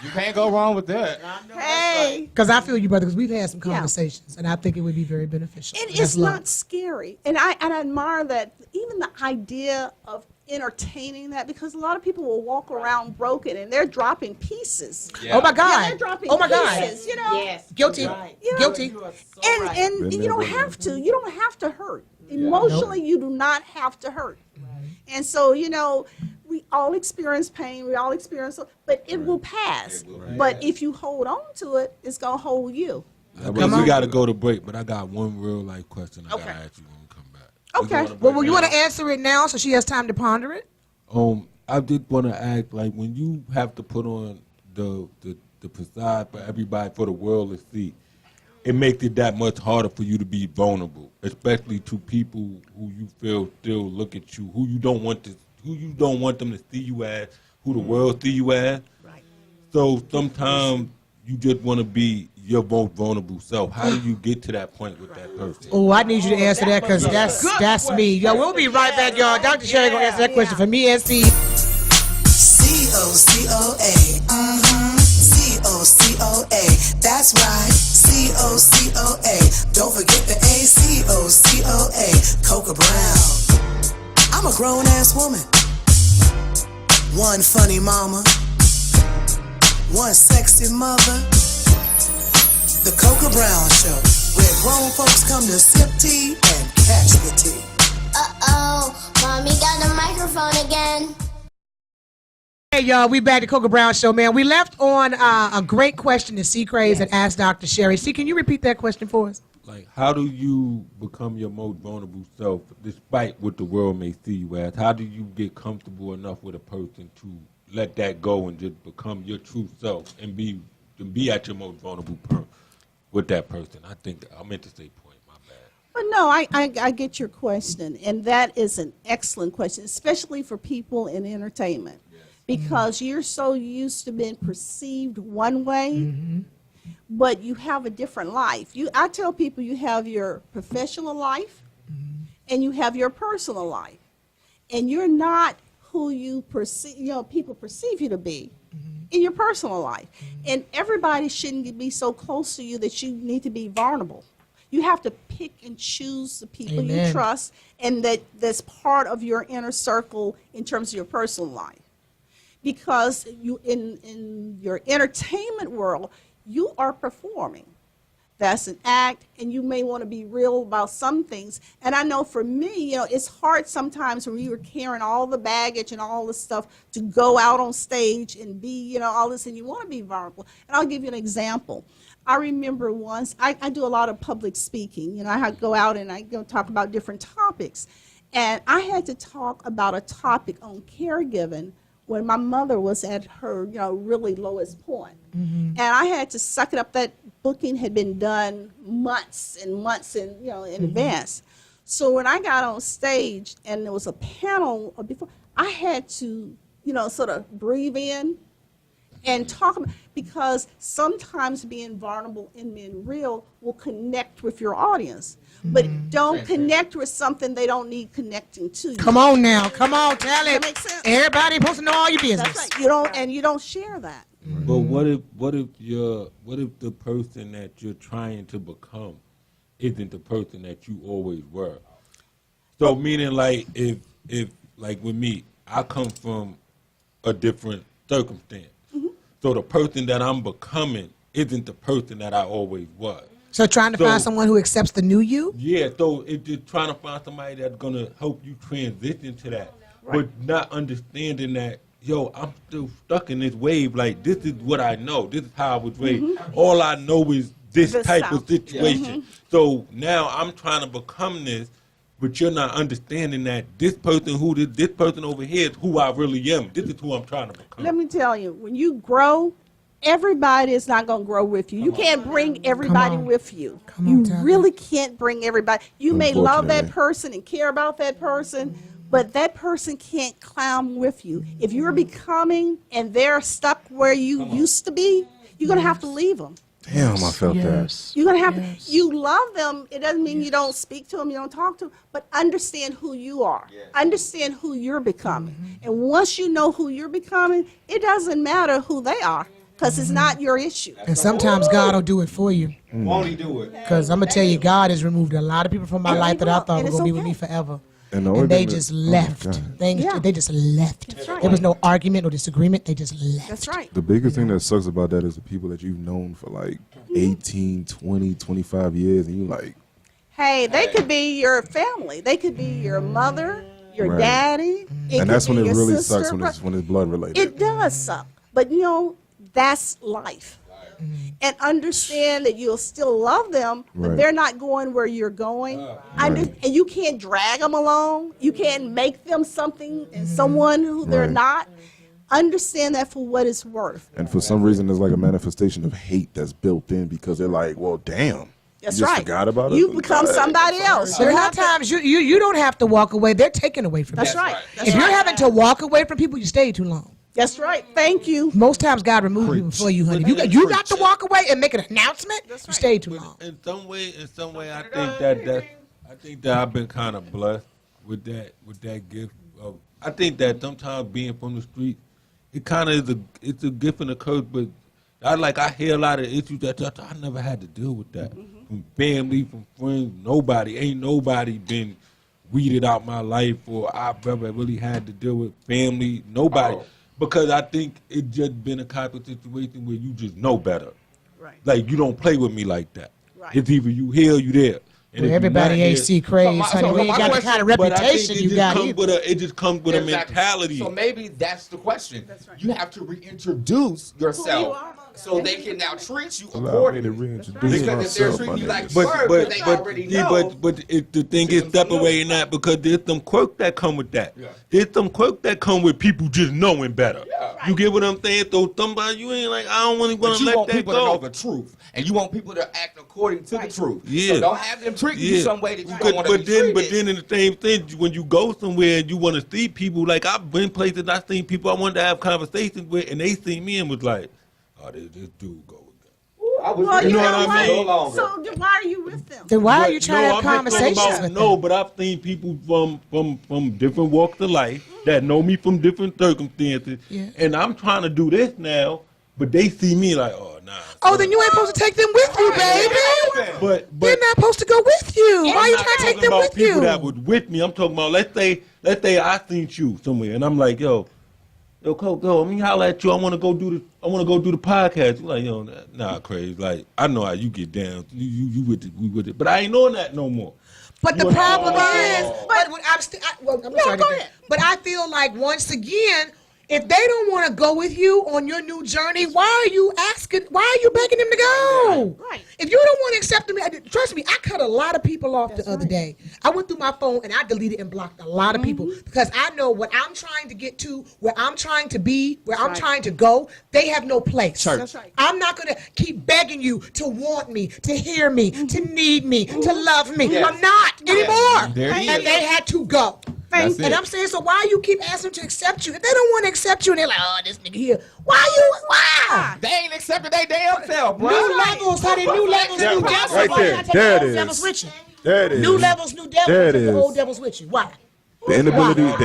You can't go wrong with that. Hey. Because I feel you, brother, because we've had some conversations, and I think it would be very beneficial. And That's it's love. not scary. And I admire that, even the idea of entertaining that, because a lot of people will walk around broken and they're dropping pieces. Yeah. Oh, my Yeah, God. they're dropping Oh, my God. pieces, you know. Yes. Guilty. Right. You know, Guilty. You are so right. And you don't have to. You don't have to hurt. Emotionally, you do not have to hurt. And so, you know, we all experience pain. We all experience, but it will pass. But if you hold on to it, it's going to hold you. We got to go to break, but I got one real life question I got to Okay. ask you when we come back. Okay. Well, you want to answer it now so she has time to ponder it? I did want to ask, like, when you have to put on the facade for everybody, for the world to see, it makes it that much harder for you to be vulnerable, especially to people who you feel still look at you, who you don't want them to see you as, who the world see you as. Right. So sometimes you just want to be your most vulnerable self. How do you get to that point with that person? Oh, I need you to answer that because that's me. Yo, we'll be right back, y'all. Dr. Sherry going to answer that question for me and Steve. C-O-C-O-A. C-O-C-O-A. That's right. C-O-C-O-A. Don't forget the A. C-O-C-O-A. Coca Brown. I'm a grown-ass woman. One funny mama. One sexy mother. The Coca Brown Show, where grown folks come to sip tea and catch the tea. Uh-oh, Mommy got the microphone again. Hey, y'all, we back to Coca Brown Show, man. We left on a great question that C. Craze had asked Dr. Sherry. C, can you repeat that question for us? Like, how do you become your most vulnerable self despite what the world may see you as? How do you get comfortable enough with a person to let that go and just become your true self and be at your most vulnerable with that person? I think I meant to say point, my bad. But no, I get your question, and that is an excellent question, especially for people in entertainment, because you're so used to being perceived one way, but you have a different life. I tell people you have your professional life, and you have your personal life, and you're not who you perceive, people perceive you to be in your personal life. And everybody shouldn't be so close to you that you need to be vulnerable. You have to pick and choose the people Amen. you trust, and that's part of your inner circle in terms of your personal life. Because you in your entertainment world, you are performing. that's an act, and you may want to be real about some things. And I know for me, it's hard sometimes when you are carrying all the baggage and all the stuff to go out on stage and be, all this, and you want to be vulnerable. And I'll give you an example. I remember once, I do a lot of public speaking. I go out and I go talk about different topics. And I had to talk about a topic on caregiving when my mother was at her, really lowest point. And I had to suck it up. That booking had been done months and months in advance. So when I got on stage and there was a panel before, I had to, sort of breathe in and talk about, because sometimes being vulnerable and being real will connect with your audience. But don't connect with something they don't need connecting to. Come on now. Come on, tell it. That makes sense. Everybody supposed to know all your business. That's right. You don't share that. But what if the person that you're trying to become isn't the person that you always were? So meaning like if like with me, I come from a different circumstance. So the person that I'm becoming isn't the person that I always was. So trying to find someone who accepts the new you? Yeah, so it's just trying to find somebody that's going to help you transition to that. Right. But not understanding that, I'm still stuck in this wave. Like, this is what I know. This is how I was raised. All I know is this type of situation. So now I'm trying to become this, but you're not understanding that this person over here is who I really am. This is who I'm trying to become. Let me tell you, when you grow, everybody is not going to grow with you. You can't bring everybody with you. You really can't bring everybody. You may love that person and care about that person, but that person can't climb with you. If you're becoming and they're stuck where you used to be, you're going to have to leave them. Damn, I felt that. You're going to have to, you love them. It doesn't mean you don't speak to them, you don't talk to them, but understand who you are. Understand who you're becoming. And once you know who you're becoming, it doesn't matter who they are, because it's not your issue. And sometimes God will do it for you. Won't he do it? Because I'm going to tell you, God has removed a lot of people from my life that I thought were going to be with me forever. And they just left. They just left. There was no argument or disagreement. They just left. That's right. The biggest thing that sucks about that is the people that you've known for like 18, 20, 25 years, and you like... Hey, they could be your family. They could be your mother, your daddy. And that's when it really sucks, when it's blood related. It does suck. But, that's life. And understand that you'll still love them, but they're not going where you're going. And you can't drag them along. You can't make them something and someone who they're not. Understand that for what it's worth. And for some reason, there's like a manifestation of hate that's built in because they're like, well, damn. That's you just right. forgot about it? You become somebody else. But a lot of times, you don't have to walk away. They're taken away from you. That's right. If you're having to walk away from people, you stay too long. That's right. Thank you. Most times, God removes people for you, honey. If you got to walk away and make an announcement, you stay too long. In some way, I think that I've been kind of blessed with that gift. I think that sometimes being from the street, it kind of it's a gift and a curse. But I hear a lot of issues that I never had to deal with that from family, from friends. Ain't nobody been weeded out my life, or I've ever really had to deal with family. Nobody. Because I think it just been a type of situation where you just know better. Right. Like, you don't play with me like that. Right. It's either you here or you there. And well, everybody ain't see crazy, honey. We ain't got the kind of reputation you got. It just comes with a mentality. So maybe that's the question. That's right. You have to reintroduce yourself so they can now treat you accordingly. Because if they're treating you like bird, they already know. But the thing is separating that, because there's some quirks that come with that. Yeah. There's some quirks that come with people just knowing better. Yeah. You get what I'm saying? So somebody, you ain't like, I don't want to let that go. You want people to know the truth. And you want people to act according to the truth. Yeah. So don't have them treat you some way that you don't want to be treated. But then in the same thing, when you go somewhere and you want to see people, like I've been places I've seen people I wanted to have conversations with, and they see me and was like, oh, this dude go with that. You know what I mean? So then why are you with them? Then why are you trying to have conversations with them? No, but I've seen people from different walks of life that know me from different circumstances, and I'm trying to do this now, but they see me like, oh, nah. Oh, then you ain't supposed to take them with you, baby. But they're not supposed to go with you. Why are you trying to take them with you? People that was with me. I'm talking about, let's say I seen you somewhere, and I'm like, yo, yo, Coco, let me holler at you. I want to go do the podcast. You like, yo, nah, crazy. Like, I know how you get down. You with it, we with it. But I ain't knowing that no more. But the problem is, I'm sorry, go ahead. But I feel like once again, if they don't want to go with you on your new journey, why are you begging them to go? Right. If you don't want to accept them, trust me, I cut a lot of people off the other day. I went through my phone and I deleted and blocked a lot of people because I know what I'm trying to get to, where I'm trying to be, where I'm trying to go, they have no place. That's right. I'm not going to keep begging you to want me, to hear me, to need me, to love me. Yes. I'm not anymore. There it And is. they had to go. That's And it. I'm saying, so why you keep asking them to accept you? If they don't want to accept you and they're like, oh, this nigga here, why? They ain't accepting their damn self, bro. New levels, honey, new levels, new devils. Right Why there. you not taking There the it old devils is. with you? There it is. New levels, new devils. There it take the is. old devils with you. Why? The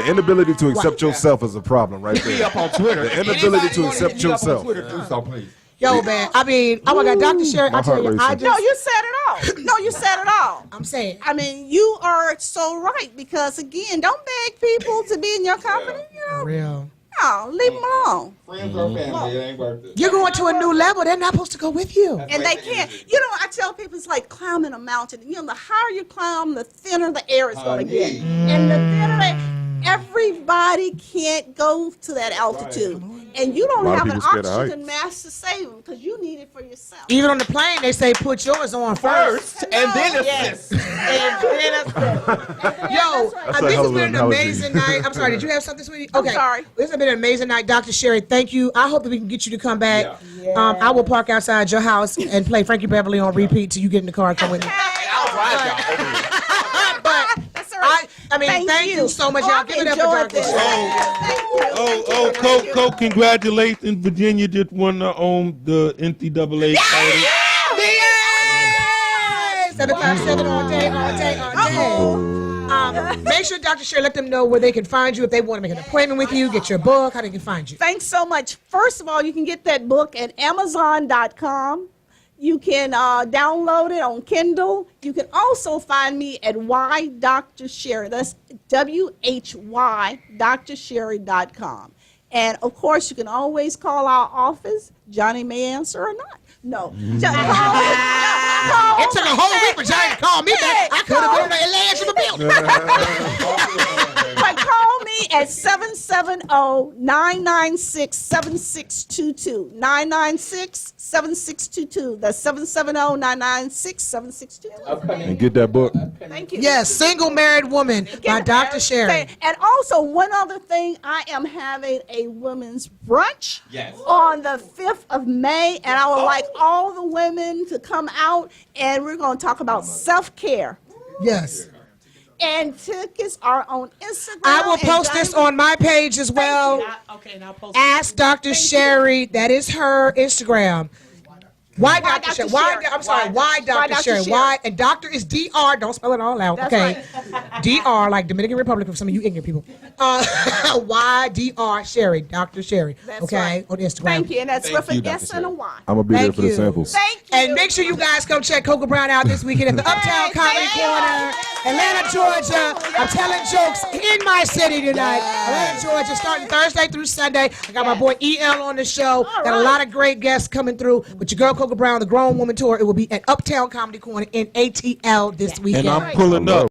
inability to accept yourself is a problem right Be there. up on Twitter. The inability to Anybody wanna accept hit me up on yourself. Twitter, do so, please. Yo, man, I mean, oh my God, Dr. Sherry, I tell you, heart No, you said it all. No, you said it all. I'm saying, I mean, you are so right because again, don't beg people to be in your company. You know, real. no, leave them alone. Friends or family, it ain't worth it. You're going to a new level. They're not supposed to go with you. And they can't. You know, I tell people it's like climbing a mountain. You know, the higher you climb, the thinner the air is going to get. And the thinner, everybody can't go to that altitude. And you don't A lot of have an people scared of oxygen mask to save them because you need it for yourself. Even on the plane, they say put yours on first. And then assist. Yo, That's a this hell has of been an an analogy. amazing night. I'm sorry, did you have something, sweetie? Okay. sorry. This has been an amazing night, Dr. Sherry. Thank you. I hope that we can get you to come back. I will park outside your house and play Frankie Beverly on repeat till you get in the car and come with me. I'll drive y'all. But That's all right. I mean, thank you so much, y'all. Give it up for enjoyed Dr. this. Sherry. Coco, congratulations. Virginia just won the NCAA title. Yay! 757 all day, all day, all day. Make sure Dr. Sherry let them know where they can find you if they want to make an appointment with you, get your book, how they can find you. Thanks so much. First of all, you can get that book at Amazon.com. You can download it on Kindle. You can also find me at Why Dr. Sherry. That's WHY DrSherry.com. And of course, you can always call our office. Johnny may answer or not. No. It took a whole week for Johnny to call me back. I could have been on the edge of the building. But call me at 770-996-7622. 996-7622. That's 770-996-7622. And get that book. Thank you. Yes, Single Married Woman by Dr. Sherry. And also, one other thing, I am having a women's brunch Yes. on the 5th of May, and I would like all the women to come out, and we're going to talk about self-care. Yes. And tickets are on Instagram. I will and post this Johnny- on my page as well. Okay, and I'll post Ask Dr. Sherry. That is her Instagram. Why Dr. Sherry? Why? I'm sorry. Why Dr. Sherry? Why? And Doctor is DR. Don't spell it all out. That's Okay. DR, like Dominican Republic, for some of you ignorant people. Why DR Sherry? Dr. Sherry. That's Okay, right. on Instagram. Thank you, and that's with you, an Dr. S and a Y. I'm going to be there Thank for the you. samples. Thank you. And make sure you guys come check Coco Brown out this weekend at the Uptown Comedy Corner, Atlanta, Georgia. I'm telling jokes in my city tonight. Atlanta, Georgia, starting Thursday through Sunday. I got my boy EL on the show. Got a lot of great guests coming through. With your girl Coco Brown, the Grown Woman Tour, it will be at Uptown Comedy Corner in ATL this weekend. And I'm pulling up.